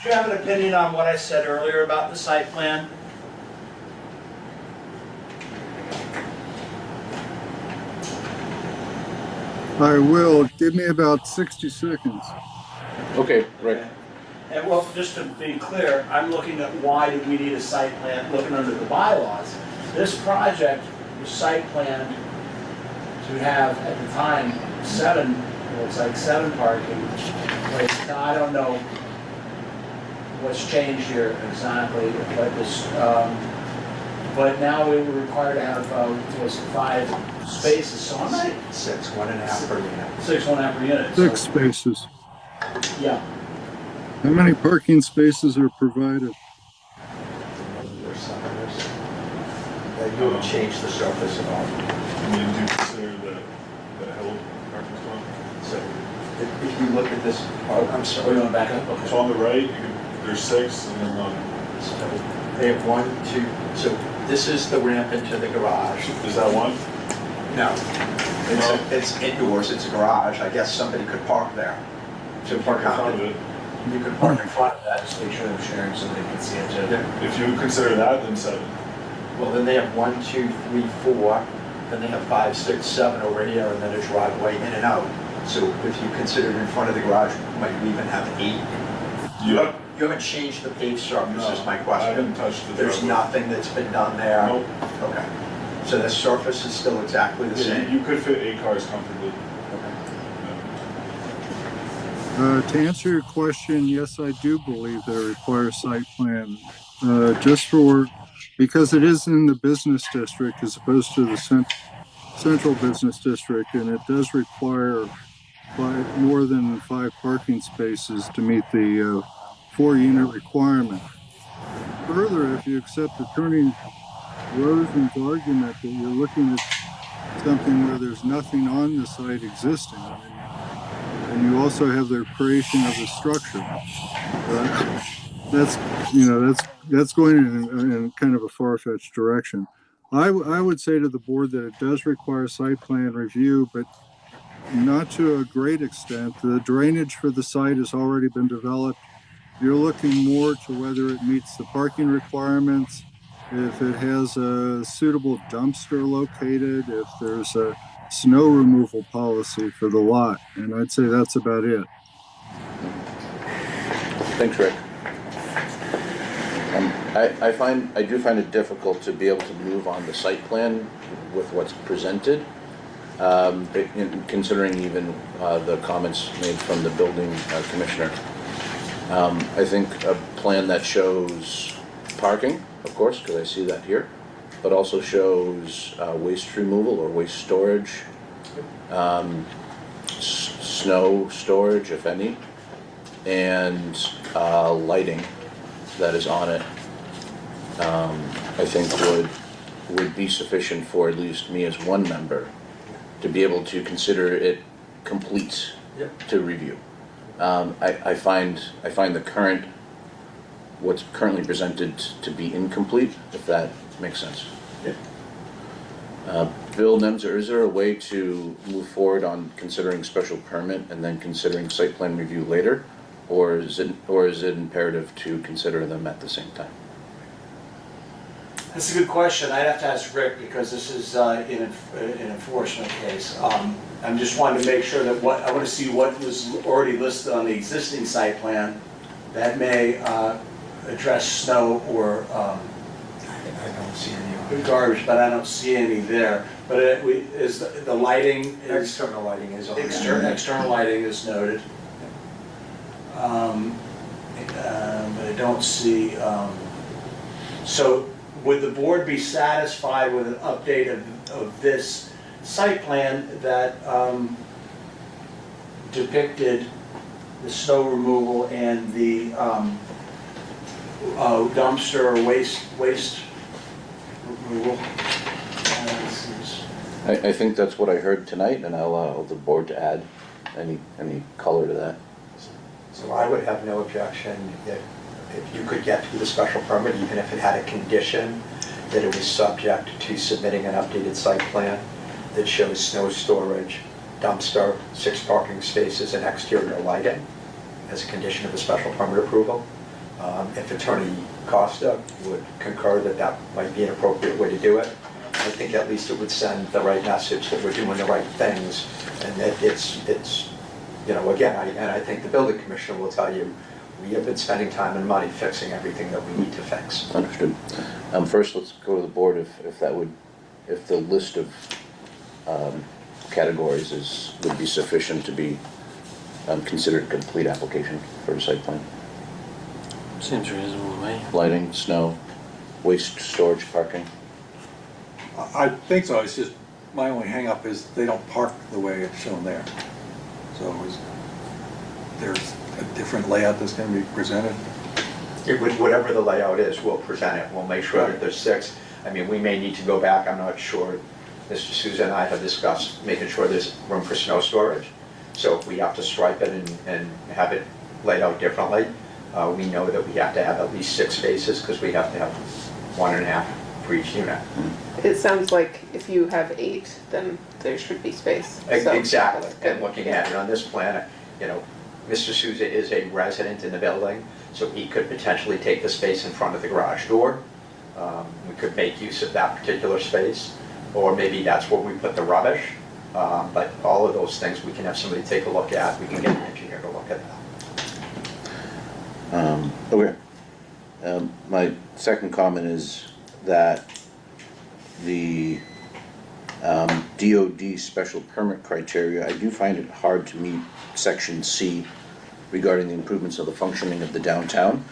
have an opinion on what I said earlier about the site plan? I will. Give me about 60 seconds. Okay, Rick. Okay. And well, just to be clear, I'm looking at why do we need a site plan, looking under the bylaws. This project was site planned to have, at the time, 7 parking places. Now, I don't know what's changed here exactly, but this, but now we were required to have, 5 spaces, so I'm not, 6, 1.5 per unit. 6 1/2 per unit. so- 6 spaces. Yeah. How many parking spaces are provided? There's some others. You wouldn't change the surface at all. I mean, do you consider the hill parking spot? So if you look at this, oh, I'm We're sorry. going back up, okay. So on the right, there's 6, and then on, So they have 1, 2, so this is the ramp into the garage. is that one? No. It's indoors, it's a garage. I guess somebody could park there. So if you Park in front of counted, it. you could park in front of that. Just make sure I'm sharing so they can see it too. Yeah. If you consider that, then 7. Well, then they have 1, 2, 3, 4, then they have 5, 6, 7 over here, and then a driveway in and out. So if you consider in front of the garage, might you even have 8? Yeah. You haven't changed the paved surface, is my I question. haven't touched the There's driveway. nothing that's been done there? Nope. Okay. So the surface is still exactly the Yeah, same? you could fit 8 cars comfortably. To answer your question, yes, I do believe they require site plan. Because it is in the business district as opposed to the central business district, and it does require more than 5 parking spaces to meet the 4-unit requirement. Further, if you accept Attorney Rosen's argument that you're looking at something where there's nothing on the site existing, and you also have the creation of the structure, that's that's going in kind of a far-fetched direction. I would say to the board that it does require site plan review, but not to a great extent. The drainage for the site has already been developed. You're looking more to whether it meets the parking requirements, if it has a suitable dumpster located, if there's a snow removal policy for the lot, and I'd say that's about it. Thanks, Rick. I do find it difficult to be able to move on the site plan with what's presented, considering even the comments made from the building commissioner. I think a plan that shows parking, of course, because I see that here, but also shows waste removal or waste storage, snow storage, if any, and lighting that is on it, I think would be sufficient for at least me as one member to be able to consider it complete to review. I find what's currently presented to be incomplete, if that makes sense. Bill Nemser, is there a way to move forward on considering special permit and then considering site plan review later? Or is it imperative to consider them at the same time? That's a good question. I'd have to ask Rick because this is an enforcement case. I'm just wanting to make sure that I want to see what was already listed on the existing site plan that may address snow or I don't see any. garbage, but I don't see any there. But is the lighting is External lighting is on there. external lighting is noted. But I don't see. So would the board be satisfied with an update of this site plan that depicted the snow removal and the dumpster or waste removal? I think that's what I heard tonight, and I'll allow the board to add any color to that. So I would have no objection if you could get through the special permit, even if it had a condition that it was subject to submitting an updated site plan that shows snow storage, dumpster, 6 parking spaces, and exterior lighting as a condition of the special permit approval. If Attorney Costa would concur that that might be an appropriate way to do it, I think at least it would send the right message that we're doing the right things, and that it's again, I think the building commissioner will tell you, we have been spending time and money fixing everything that we need to fix. Understood. First, let's go to the board if the list of categories would be sufficient to be considered a complete application for a site plan. Seems reasonable to me. Lighting, snow, waste storage, parking. I think so. It's just, my only hang-up is they don't park the way it's shown there. So there's a different layout that's going to be presented. Whatever the layout is, we'll present it. We'll make sure that there's 6. I mean, we may need to go back. I'm not sure. Mr. Souza and I have discussed making sure there's room for snow storage. So if we have to stripe it and have it laid out differently, we know that we have to have at least 6 spaces because we have to have 1.5 for each unit. It sounds like if you have 8, then there should be space. So, Exactly. good. And looking at it on this plan, Mr. Souza is a resident in the building, so he could potentially take the space in front of the garage door. We could make use of that particular space, or maybe that's where we put the rubbish. But all of those things, we can have somebody take a look at. We can get an engineer to look at that. Okay. My second comment is that the DOD special permit criteria, I do find it hard to meet section C regarding the improvements of the functioning of the downtown,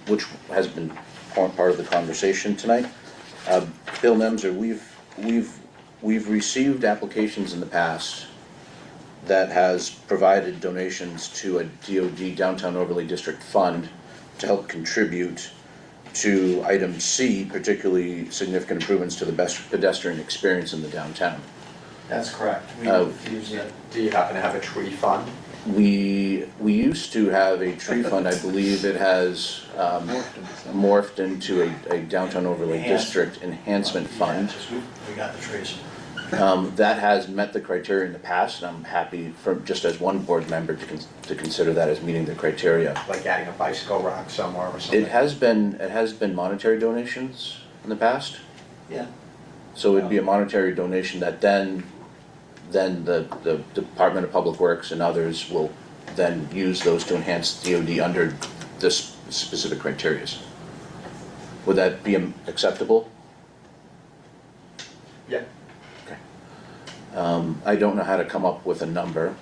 which has been part of the conversation tonight. Bill Nemser, we've received applications in the past that has provided donations to a DOD Downtown Overlay District Fund to help contribute to item C, particularly significant improvements to the best pedestrian experience in the downtown. That's correct. We Uh, refuse it. Do you happen to have a tree fund? We used to have a tree fund. I believe it has morphed into a Downtown Overlay District Enhancement Fund. We got the trees. That has met the criteria in the past, and I'm happy for, just as one board member, to consider that as meeting the criteria. Like adding a bicycle rack somewhere or something? It has been monetary donations in the past, Yeah. so it'd be a monetary donation that then the Department of Public Works and others will then use those to enhance DOD under this specific criteria. Would that be acceptable? Yeah. I don't know how to come up with a number.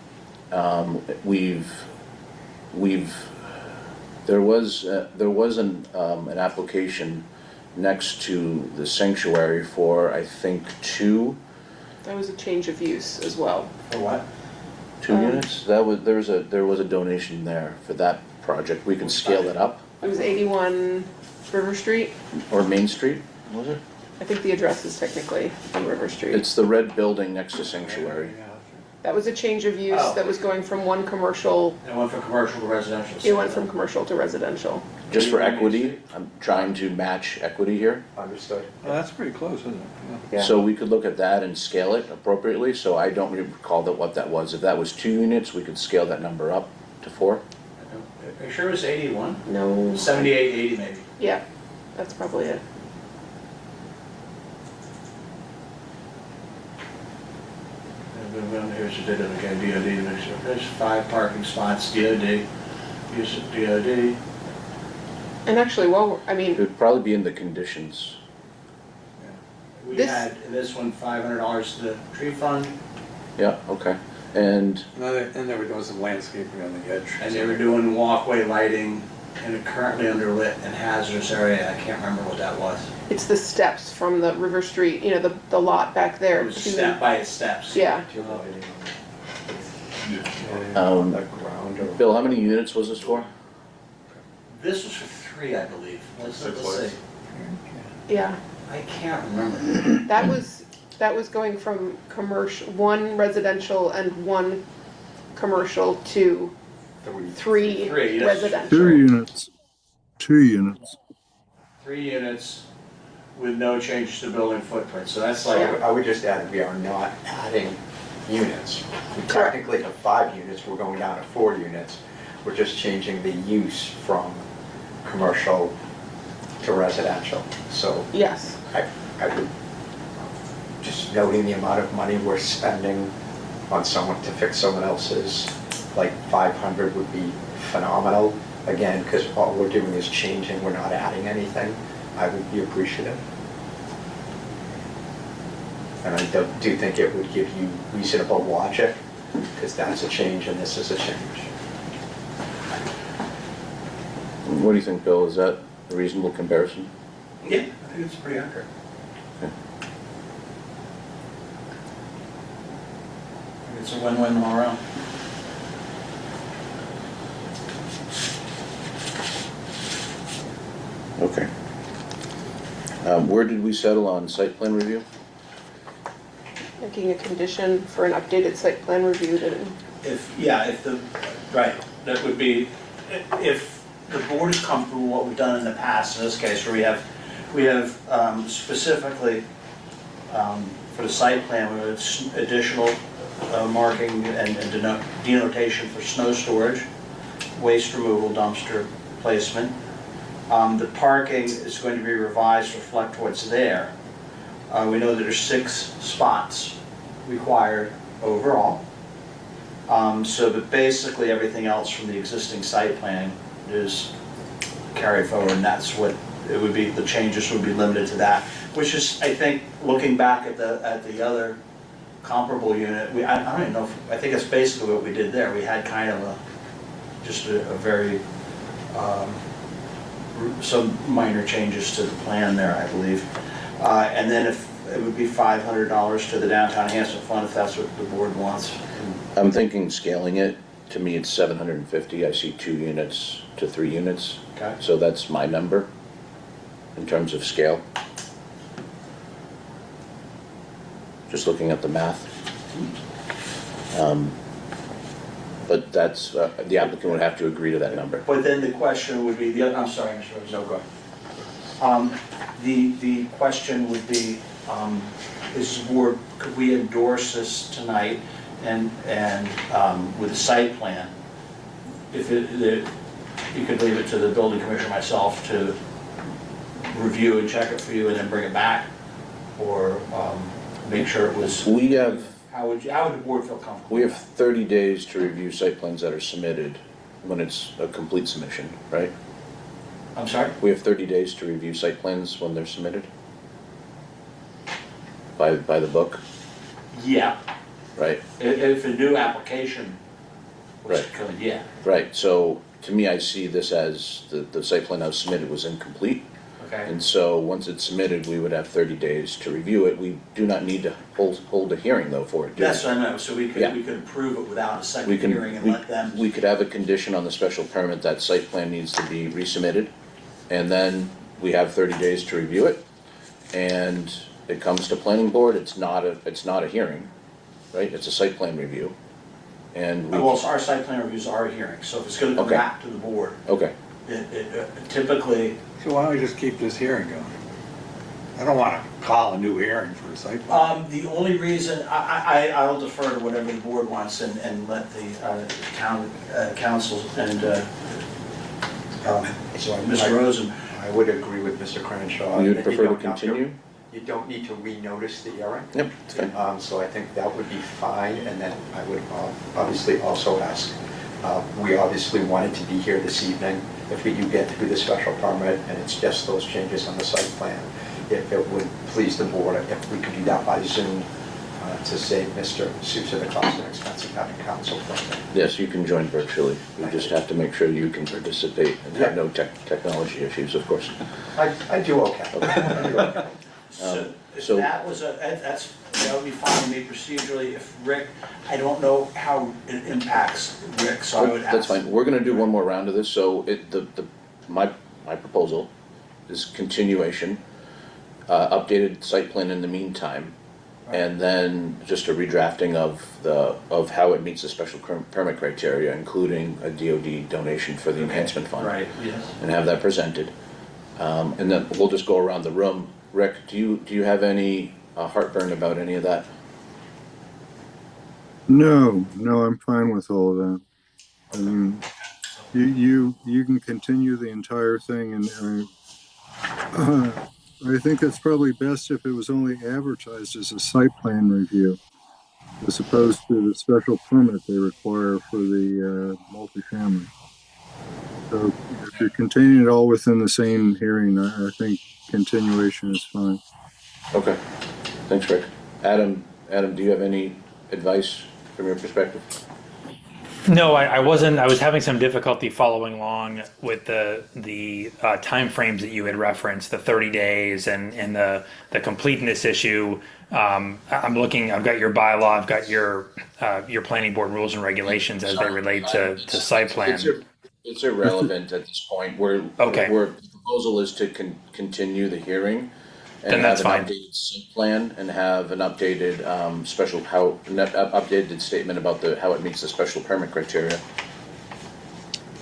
There was an application next to the sanctuary for, I think, two That was a change of use as well. For what? units. There was a donation there for that project. We can scale that up. It was 81 River Street. Or Main Street, was it? I think the address is technically on River Street. It's the red building next to sanctuary. That was a change of use Oh. that was going from one commercial, It went from commercial to residential. it went from commercial to residential. Just for equity, I'm trying to match equity here. Understood. Well, that's pretty close, isn't it? Yeah. So we could look at that and scale it appropriately, so I don't recall what that was. If that was 2 units, we could scale that number up to 4. Are you sure it was 81? No, 78, 80 maybe. yeah, that's probably it. Here's the data again, DOD, there's 5 parking spots, DOD, use of DOD. And actually, I It mean, would probably be in the conditions. We This- had, in this one, $500 to the tree fund, Yeah, okay. And And they were doing some landscaping on the edge. and they were doing walkway lighting in a currently underlit and hazardous area, I can't remember what that was. it's the steps from the River Street, you know, the lot back there It was to, step by steps. yeah. Bill, how many units was this for? This was for 3, I believe. Let's see. Yeah, I can't remember. that was going from commercial, 1 residential and 1 commercial to 3 Three, yes. residential. 2 units. 2 units. 3 units with no change to building footprint, so that's So like, I would just add, we are not adding units. We Correct. technically have 5 units, we're going down to 4 units. We're just changing the use from commercial to residential. So Yes, I would, just noting the amount of money we're spending on someone to fix someone else's, like 500 would be phenomenal. Again, because all we're doing is changing, we're not adding anything. I would be appreciative. And I do think it would give you reasonable logic, because that's a change and this is a change. What do you think, Bill? Is that a reasonable comparison? yeah, I think it's pretty accurate. Okay. I think it's a win-win all around. Okay. Where did we settle on site plan review? making a condition for an updated site plan review that, Right, that would be, if the board is comfortable with what we've done in the past, in this case, where we have specifically, for the site plan, we have additional marking and denotation for snow storage, waste removal, dumpster placement. The parking is going to be revised to reflect what's there. We know that there's 6 spots required overall. But basically everything else from the existing site plan is carried forward, and that's what it would be, the changes would be limited to that, which is, I think, looking back at the other comparable unit, I don't even know, I think that's basically what we did there. We had kind of just a very, some minor changes to the plan there, I believe. And then if, it would be $500 to the Downtown Enhancement Fund if that's what the board wants. I'm thinking scaling it, to me it's 750, I see 2 units to 3 units. Okay. So that's my number in terms of scale. Just looking at the math. But that's, the applicant would have to agree to that number. But then the question would be, I'm sorry, Mr. Rose. No, go ahead. The question would be, is the board, could we endorse this tonight and with a site plan? If you could leave it to the building commissioner, myself, to review and check it for you and then bring it back? Or make sure it was, We have, how would the board feel comfortable? we with have 30 days to review site plans that are submitted when it's a complete submission, right? that? I'm sorry? We have 30 days to review site plans when they're submitted? By the book, Yeah, right? if a new application was Right. coming, yeah. Right, so to me, I see this as the site plan that was submitted was incomplete. Okay. And so, once it's submitted, we would have 30 days to review it. We do not need to hold a hearing though for it, do we? That's what I know, so we Yeah. could approve it without a We second can, hearing and let them. we could have a condition on the special permit that site plan needs to be resubmitted. And then we have 30 days to review it. And it comes to planning board, it's not a hearing, right? It's a site plan review. And we, Well, our site plan reviews are a hearing, so if it's gonna come Okay. back to the board, okay, it typically, So why don't we just keep this hearing going? I don't want to call a new hearing for a site plan. the only reason, I'll defer to whatever the board wants and let the town council and So Ms. Rosen. I would agree with Mr. Crenshaw. you would that prefer to don't have continue? You don't need to renotice the hearing. Yep, it's fine. So I think that would be fine, and then I would obviously also ask, we obviously wanted to be here this evening, if we do get through the special permit, and it's just those changes on the site plan, if it would please the board, if we could do that by Zoom, to save Mr. Sousa the cost and expense of having counsel present. Yes, you can join virtually. We just have to make sure you can participate and have no technology issues, of course. I do okay. So if so- that was that would be fine with me procedurally. If Rick, I don't know how it impacts Rick, so I would ask. That's fine. We're gonna do one more round of this, so my proposal is continuation, updated site plan in the meantime, and then just a redrafting of how it meets the special permit criteria, including a DOD donation for the enhancement fund. Right, yes. And have that presented. And then we'll just go around the room. Rick, do you have any heartburn about any of that? No, I'm fine with all of that. I mean, you can continue the entire thing, and I think it's probably best if it was only advertised as a site plan review, as opposed to the special permit they require for the multifamily. So if you're containing it all within the same hearing, I think continuation is fine. Okay, thanks, Rick. Adam, do you have any advice from your perspective? No, I wasn't. I was having some difficulty following along with the time frames that you had referenced, the 30 days and the completeness issue. I'm looking. I've got your bylaw. I've got your planning board rules and regulations as they relate to site plan. It's irrelevant at this point. Okay. The proposal is to continue the hearing. And Then that's have an fine. updated site plan and have an updated updated statement about how it meets the special permit criteria.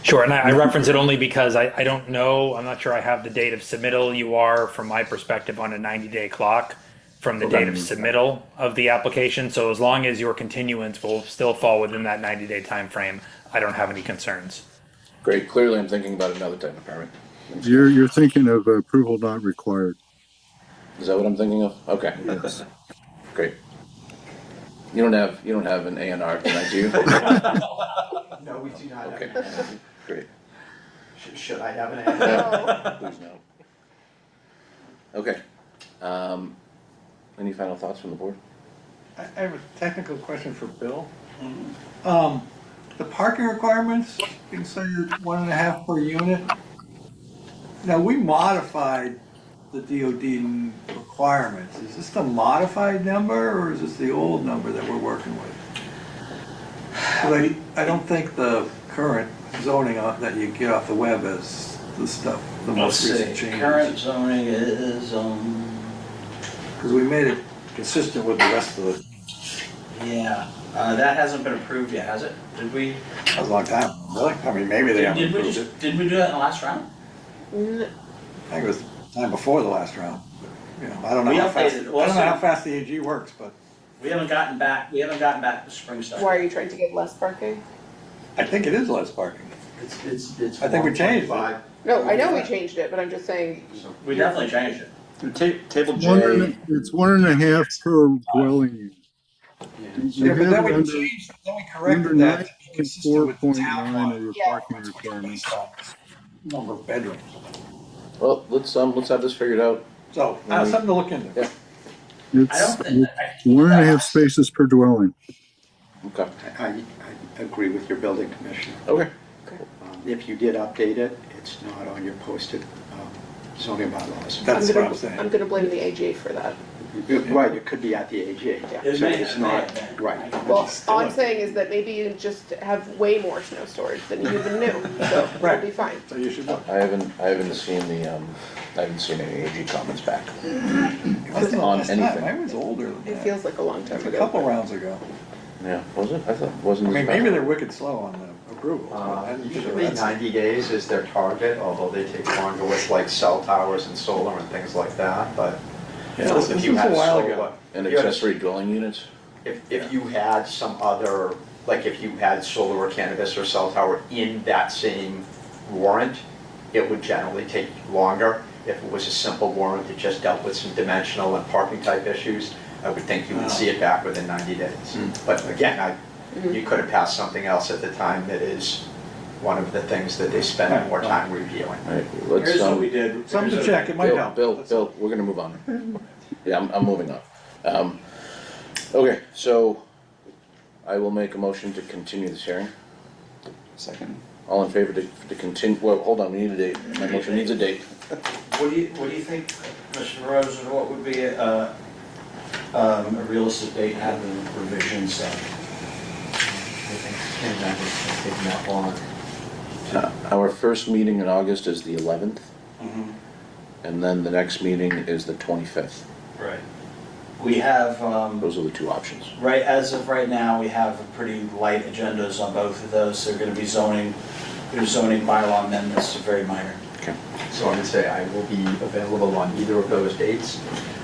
Sure, and I reference it only because I don't know. I'm not sure I have the date of submittal. You are, from my perspective, on a 90-day clock from the date of submittal of the application. So as long as your continuance will still fall within that 90-day time frame, I don't have any concerns. Great. Clearly, I'm thinking about another type of permit. You're thinking of approval not required. Is that what I'm thinking of? Okay. Great. You don't have an A&R tonight, do you? No, we do not. Okay. Great. Should I have an answer? Please no. Okay. Any final thoughts from the board? I have a technical question for Bill. The parking requirements, you say 1.5 per unit. Now, we modified the DOD requirements. Is this the modified number or is this the old number that we're working with? I don't think the current zoning that you get off the web is the stuff, the Let's most recent see, changes. current zoning is, Because we made it consistent with the rest of it. yeah, that hasn't been approved yet, has it? Did we? That was a long time, really? I mean, maybe they haven't Did we approved just, it. did we do that in the last round? N- I think it was the time before the last round. You know, I don't know We how fast, updated- I well, don't know how so- fast the AG works, but We haven't gotten back the spring stuff. Why are you trying to get less parking? I think it is less parking. It's. I think we changed it. 1.5. No, I know we changed it, but I'm just saying, We definitely changed it. Table It's 1.5 per dwelling unit. You Yeah, but have then it we under- changed, then we Under corrected that to be consistent with the town 9.4.9 law. of your Yeah. parking requirements. Number of bedrooms. Well, let's have this figured out. So, something to look into. Yeah. I It's don't think, 1.5 spaces per dwelling. Okay. I agree with your building commissioner. Okay. If you did update it, it's not on your posted zoning bylaws. That's what I'm I'm saying. gonna blame the AG for that. Right, it could be at the AG. It So may- it's it may not, have been. right. Well, all I'm saying is that maybe you just have way more snow storage than you even knew, so it'll Right. be fine. So you should look. I haven't seen any AG comments back. That's the On last time. anything. I was older than It that. feels like a long time A ago. couple rounds ago. Yeah, was it? I thought, I wasn't mean, this maybe back? they're wicked slow on the approval. I didn't think Usually that's- 90 days is their target, although they take longer with like cell towers and solar and things like that, but. Yeah, So this if was you a had while solar- ago. And if you had- accessory dwelling units? If you had some other, like if you had solar or cannabis or cell tower in that same warrant, it would generally take longer. If it was a simple warrant that just dealt with some dimensional and parking type issues, I would think you would see it back within 90 days. But again, you could have passed something else at the time that is one of the things that they spend more time reviewing. All right, let's, Here's what we did. Something to Here's a- check, it might Bill, help. Bill, we're gonna move on. Yeah, I'm moving on. Okay, so I will make a motion to continue this hearing. Second. All in favor to continue, well, hold on, we need a date. My motion needs a date. What do you think, Mr. Rose, what would be a realistic date having revisions done? Can't imagine it's taking that long. Our first meeting in August is the 11th, and then the next meeting is the 25th. Right. We have, Those are the two options. right, as of right now, we have a pretty light agendas on both of those. They're gonna be there's zoning bylaw amendments, very minor. Okay. So I would say I will be available on either of those dates.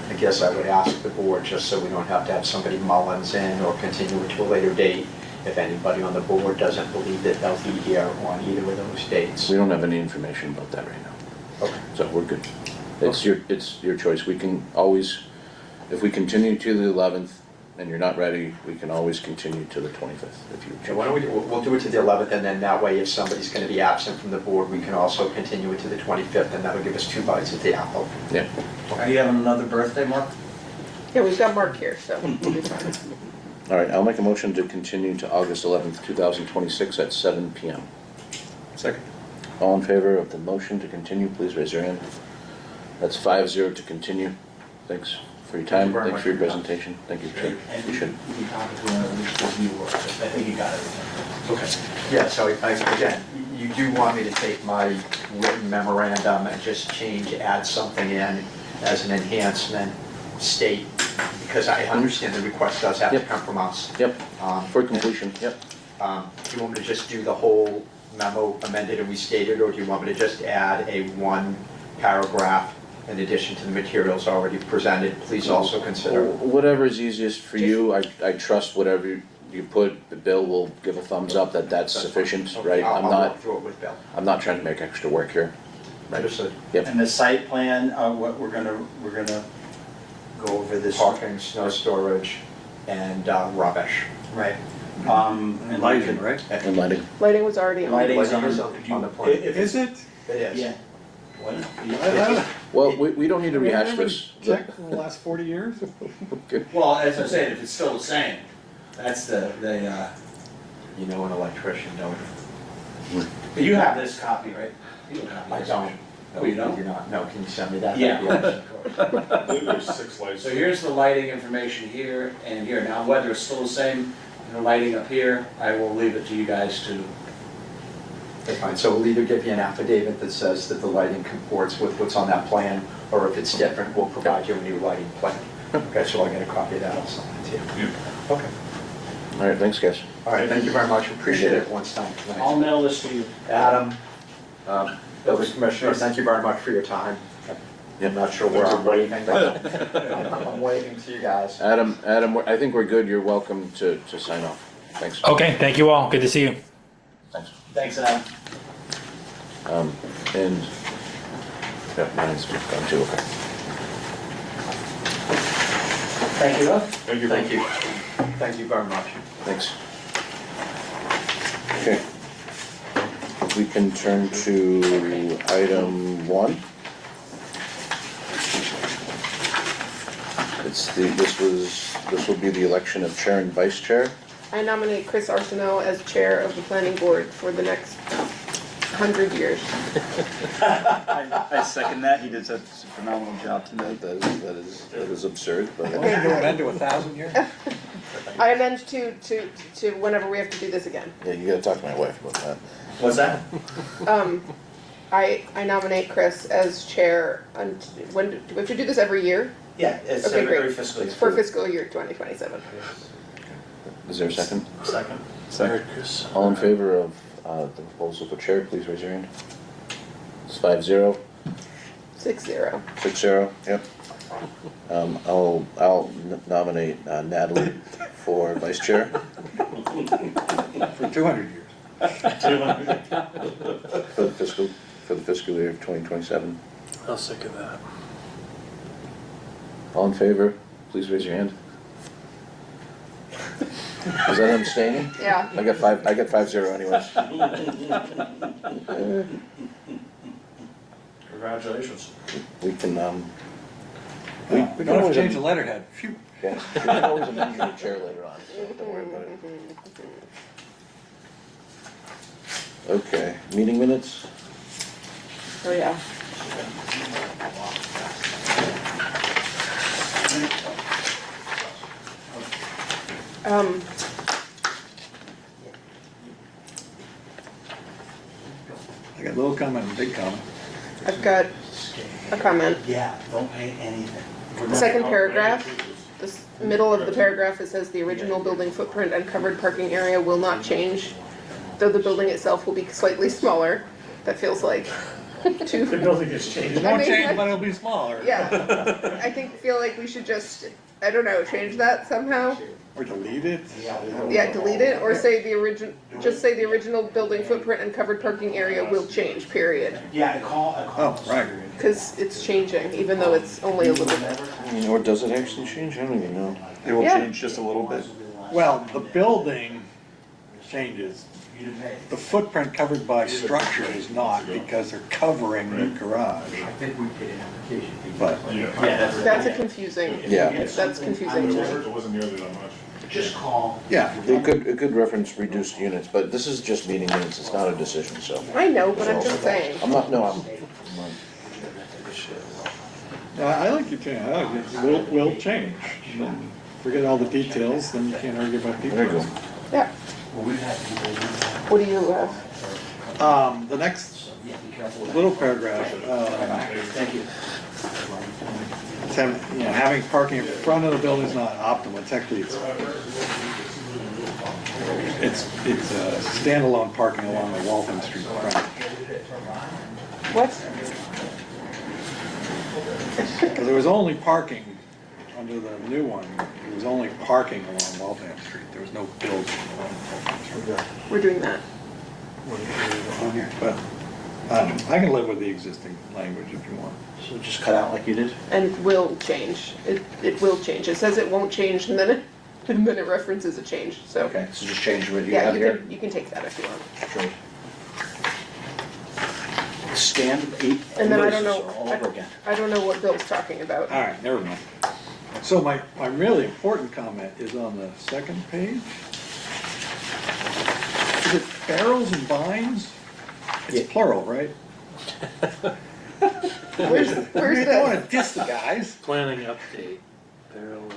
I guess I would ask the board, just so we don't have to have somebody Mullins in or continue it to a later date, if anybody on the board doesn't believe that they'll be here on either of those dates. We don't have any information about that right now, Okay. so we're good. It's your choice. We can always, if we continue to the 11th and you're not ready, we can always continue to the 25th if you Okay, why don't we'll do it to the 11th, and then that way, if somebody's going to be absent from the board, we can also continue it to the 25th, and that'll give us 2 bites at the apple. Yeah. Are you having another birthday, Mark? Yeah, we've got Mark here, so we'll be fine. All right, I'll make a motion to continue to August 11th, 2026 at 7 PM. Second. All in favor of the motion to continue, please raise your hand. That's 5-0 to continue. Thanks for your time, Thank you very thanks for your much. presentation. Thank you, Chair. And You should. you can talk to review, I think you got everything. Okay. Yeah, so again, you do want me to take my written memorandum and just add something in as an enhancement, state, because I understand the request does have to Yep. come from us. Yep, Um, for completion, yep. Do you want me to just do the whole memo amended and restated, or do you want me to just add a 1 paragraph in addition to the materials already presented? Please also consider. Whatever is easiest for you, I trust whatever you put, the Bill will give a thumbs up that that's sufficient, Okay, right? I'll I'm not, work through it with Bill. I'm not trying to make extra work here. Understood. Yep, And the site plan, what we're gonna go over this. Parking, snow storage, and rubbish. Right. And lighting, right? and lighting. Lighting was already on. Lighting is Lighting is on on the plan. Is it? It is. Yeah. What? Well, we don't need to rehash Remember this. Check for the last 40 years? Okay. Well, as I said, if it's still the same, that's the, You know an electrician, don't you? but you have this copy, right? You don't have I this. don't. Oh, you don't? You're not, no, can you send me that? Yeah. That'd be awesome. I believe there's 6 lights. So here's the lighting information here and here. Now, whether it's still the same, the lighting up here, I will leave it to you guys to, That's fine, so we'll either give you an affidavit that says that the lighting comports with what's on that plan, or if it's different, we'll provide you a new lighting plan. Okay, so I'll get a copy of that, I'll send it to you. Okay. All right, thanks, guys. All right, thank you very much, appreciate it once time I'll tonight. mail this to you. Adam, Building Commissioner, thank you very much for your time. I'm not sure where I'm waving, but I'm waving to you guys. Adam, I think we're good. You're welcome to sign off. Thanks. Okay, thank you all. Good to see you. Thanks. Thanks, Adam. And, yeah, mine's gone too, okay. Thank you, Doug. Thank you. Thank you. Thank you very much. Thanks. Okay. We can turn to item 1. This will be the election of chair and vice chair. I nominate Chris Arsenault as chair of the planning board for the next 100 years. I second that. He did such a phenomenal job tonight. That is absurd, but. We're gonna do an end to 1,000 years? I amend to whenever we have to do this again. Yeah, you gotta talk to my wife about that. What's that? I nominate Chris as chair, and when, do we have to do this every year? Yeah, it's Okay, great. every fiscal year. For fiscal year 2027. Is there a second? Second. Second. All in favor of the proposal for chair, please raise your hand. It's 5-0, 6-0. 6-0, yep. I'll nominate Natalie for vice chair. For 200 years. For the fiscal year of 2027. I'll second that. All in favor, please raise your hand. Is that abstaining? Yeah. I got 5-0 anyways. Congratulations. We can, We don't have to always change the letterhead. Phew. yeah, we can always amend your chair later on, so don't worry about it. Okay, meeting minutes? Oh, yeah. I got a little comment and a big comment. I've got a comment. Yeah, don't pay anything. The second paragraph, this middle of the paragraph, it says the original building footprint and covered parking area will not change, though the building itself will be slightly smaller. That feels like too. The building has changed. It won't change, but it'll be smaller. Yeah, I feel like we should just, I don't know, change that somehow. Or delete it. Yeah, delete it, or say the just say the original building footprint and covered parking area will change, period. Yeah, I call. Oh, right. Because it's changing, even though it's only a little bit. Or does it actually change? I don't even know. It will Yeah. change just a little bit. Well, the building changes. The footprint covered by structure is not because they're covering the garage. But Yeah. That's a confusing. Yeah. That's confusing to me. It wasn't nearly that much. Just call. yeah, It could reference reduced units, but this is just meeting minutes, it's not a decision, so. I know, but I'm just saying. I'm not. no, I like your change. I like it. Will change. And then forget all the details, then you can't argue about There you go. details. Yeah. What do you have? The next little paragraph, Thank you. having parking in front of the building is not optimal. It's actually, it's standalone parking along the Waltham Street front. What? Because there was only parking under the new one. There was only parking along Waltham Street. There was no building along Waltham Street. We're doing that. But I can live with the existing language if you want. So just cut out like you did? And will change. It will change. It says it won't change, and then it references a change. So Okay, so just change what you yeah, have here? you can take that if you want. Sure. Scan 8 And then I don't invoices know. all over again. I don't know what Bill's talking about. All right, never mind. So my really important comment is on the second page. Is it barrels and vines? It's plural, right? Where's I don't the? want to diss the guys. Planning update, Barrel and.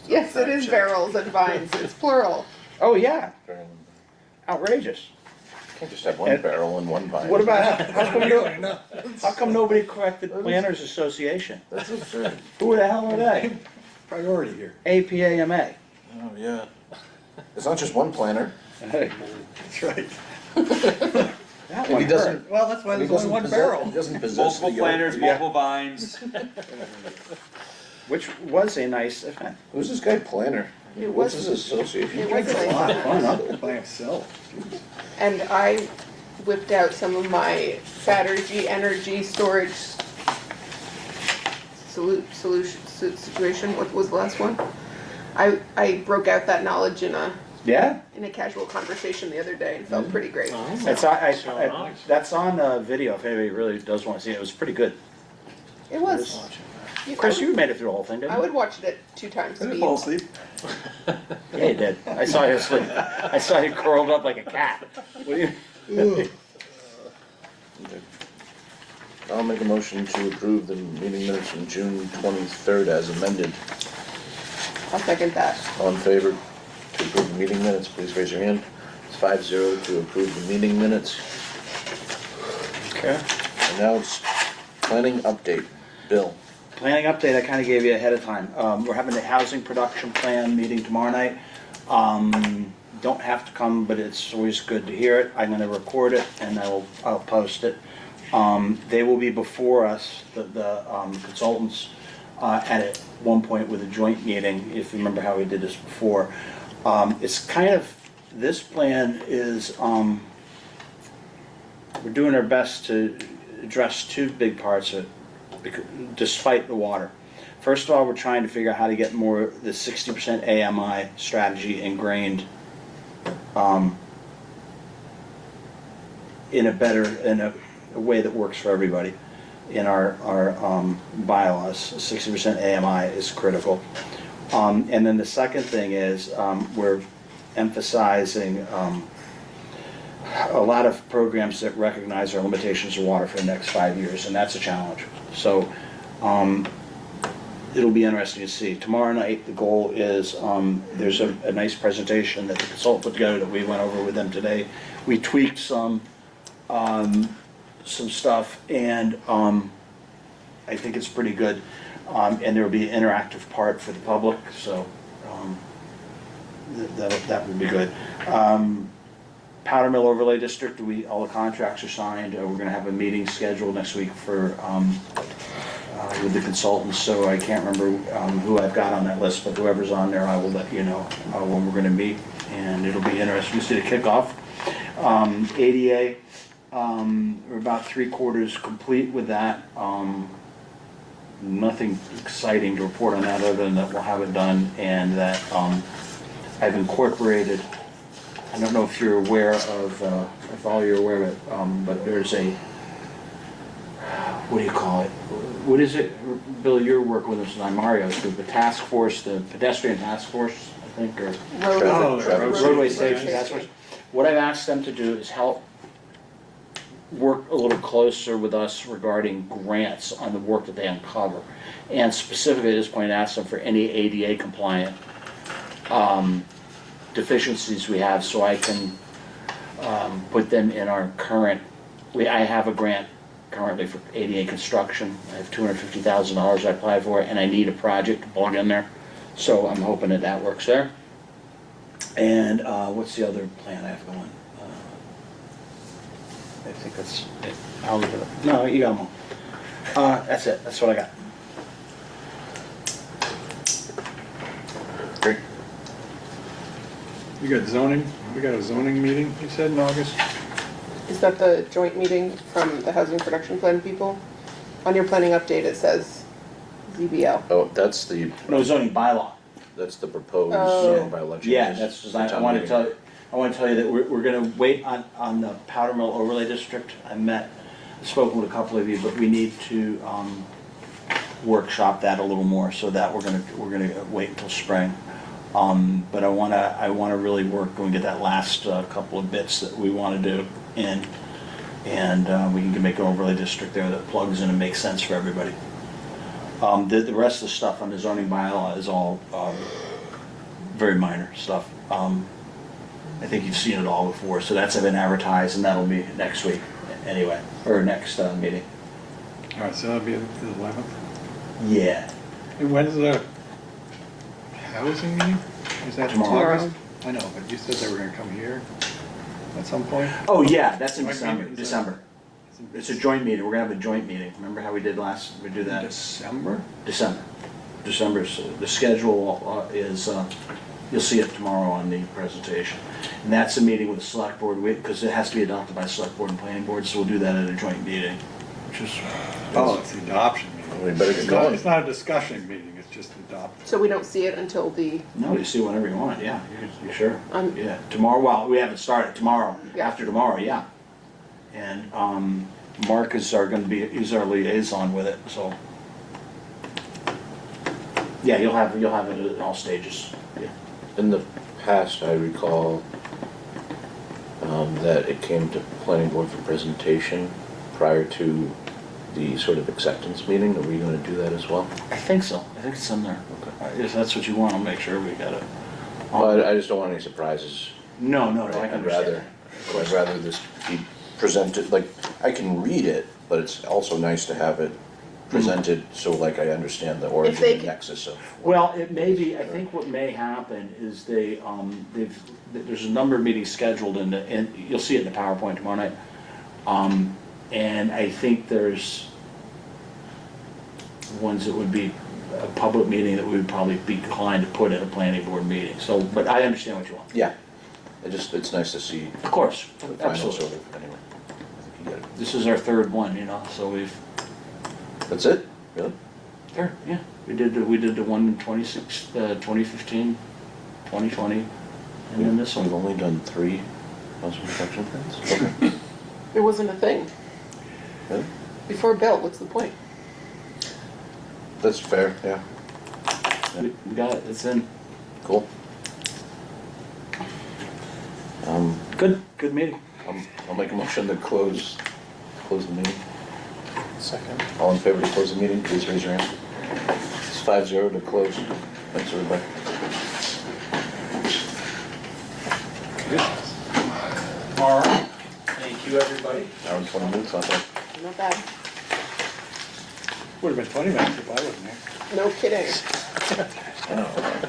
Yes, it is barrels and vines, it's plural. Oh, yeah, outrageous. Can't just have one barrel and one vine. What about, how come nobody corrected Planners Association? That's absurd. Who the hell are they? Priority here. APAMA. Oh, yeah. It's not just one planner. Hey, That's right. that He one doesn't. hurt. Well, that's why He there's only doesn't one possess- barrel. He doesn't possess Multiple the planners, yoke. multiple vines. Which was a nice event. Who's this guy Planner? It What's was, his association? it was A lot nice. of fun, huh? By himself. And I whipped out some of my Fatergy energy storage situation. What was the last one? I broke out that knowledge in a Yeah? casual conversation the other day and felt pretty great. That's, that's on video, if anybody really does want to see it. It was pretty good. It was. Chris, you made it through the whole thing, didn't I you? would watch it at 2 times I didn't speed. fall asleep. Yeah, you did. I saw you asleep. I saw you curled up like a cat. What do you? I'll make a motion to approve the meeting minutes from June 23rd as amended. I'll second that. All in favor to approve the meeting minutes, please raise your hand. It's 5-0 to approve the meeting minutes. Okay. And now it's planning update. Bill. Planning update, I kind of gave you ahead of time. We're having the housing production plan meeting tomorrow night. Don't have to come, but it's always good to hear it. I'm gonna record it and I'll post it. They will be before us, the consultants, at one point with a joint meeting, if you remember how we did this before. It's kind of, this plan is, we're doing our best to address two big parts of it, despite the water. First of all, we're trying to figure out how to get more, the 60% AMI strategy ingrained in a way that works for everybody in our bylaws. 60% AMI is critical. And then the second thing is we're emphasizing a lot of programs that recognize our limitations of water for the next 5 years, and that's a challenge. So it'll be interesting to see. Tomorrow night, the goal is, there's a nice presentation that the consultant put together that we went over with them today. We tweaked some stuff, and I think it's pretty good. And there will be an interactive part for the public, so that would be good. Powder Mill Overlay District, all the contracts are signed. We're gonna have a meeting scheduled next week for, with the consultants, so I can't remember who I've got on that list, but whoever's on there, I will let you know when we're gonna meet, and it'll be interesting to see the kickoff. ADA, we're about 3/4 complete with that. Nothing exciting to report on that other than that we'll have it done, and that I've incorporated, I don't know if you're aware of, if all you're aware of it, but there's a, what do you call it? What is it, Bill, you're working with us on Mario's group, the task force, the pedestrian task force, I think, or roadway safety task force. What I've asked them to do is help work a little closer with us regarding grants on the work that they uncover. And specifically at this point, ask them for any ADA compliant deficiencies we have, so I can put them in our current, I have a grant currently for ADA construction. I have $250,000 I applied for, and I need a project to plug in there. So I'm hoping that works there. And what's the other plan I have going? I think that's it. I'll leave it up. No, you got them all. That's it. That's what I got. Great. You got zoning, we got a zoning meeting, you said, in August? Is that the joint meeting from the housing production plan people? On your planning update, it says ZBL. Oh, that's the Zoning bylaw. proposed Oh. zoning bylaw changes. Yeah, that's, I want to tell you. I want to tell you that we're going to wait on the Powder Mill Overlay District. Spoken with a couple of you, but we need to workshop that a little more, so that we're going to wait until spring. But I want to really work and get that last couple of bits that we want to do in, and we can make an overlay district there that plugs in and makes sense for everybody. The rest of the stuff on the zoning bylaw is all very minor stuff. I think you've seen it all before, so that's been advertised, and that'll be next week anyway, or next meeting. All right, so that'll be the 11th. Yeah. And when's the housing meeting? Is that Tomorrow. August? I know, but you said they were gonna come here at some point? Oh, yeah, that's in Joint December. meeting, is that- December. It's a joint meeting. We're gonna have a joint meeting. Remember how we did we do that? December? December. December's, the schedule is, you'll see it tomorrow on the presentation. And that's a meeting with the select board, because it has to be adopted by select board and planning board, so we'll do that at a joint meeting, which is. Oh, it's the adoption meeting. We better get It's not- going. It's not a discussion meeting, it's just adoption. So we don't see it until the, No, you see whenever you want, yeah, you sure. Um, Yeah, tomorrow, well, we haven't started, tomorrow, Yeah. after tomorrow, yeah. And, Mark is he's our liaison with it, so. Yeah, you'll have it at all stages, yeah. In the past, I recall that it came to planning board for presentation prior to the sort of acceptance meeting. Are we gonna do that as well? I think so, I think it's in there. If that's what you want, I'll make sure we got it. Well, I just don't want any surprises. No, I can I'd understand. rather this be presented, like, I can read it, but it's also nice to have it presented so like I understand the origin they and c- nexus of. Well, it may be, I think what may happen is there's a number of meetings scheduled and you'll see it in the PowerPoint tomorrow night. And I think there's ones that would be a public meeting that we would probably be inclined to put at a planning board meeting. So, but I understand what you want. Yeah, it's nice to see Of course, the final absolutely. sort of, anyway. I think you get it. This is our third one, so we've, That's it? Really? third, yeah. We did the one in 2015, 2020, and then this We've one. only done 3 housing production plans? Okay. it wasn't a thing. Really? Before Bill, what's the point? That's fair, yeah. We got it, it's in. Cool. Good meeting. I'll make a motion to close the meeting. Second. All in favor to close the meeting, please raise your hand. It's 5-0 to close. Thanks, everybody. All right, thank you, everybody. Hour and 20 minutes, I thought. Not bad. Would've been 20 minutes if I wasn't here. No kidding. I know.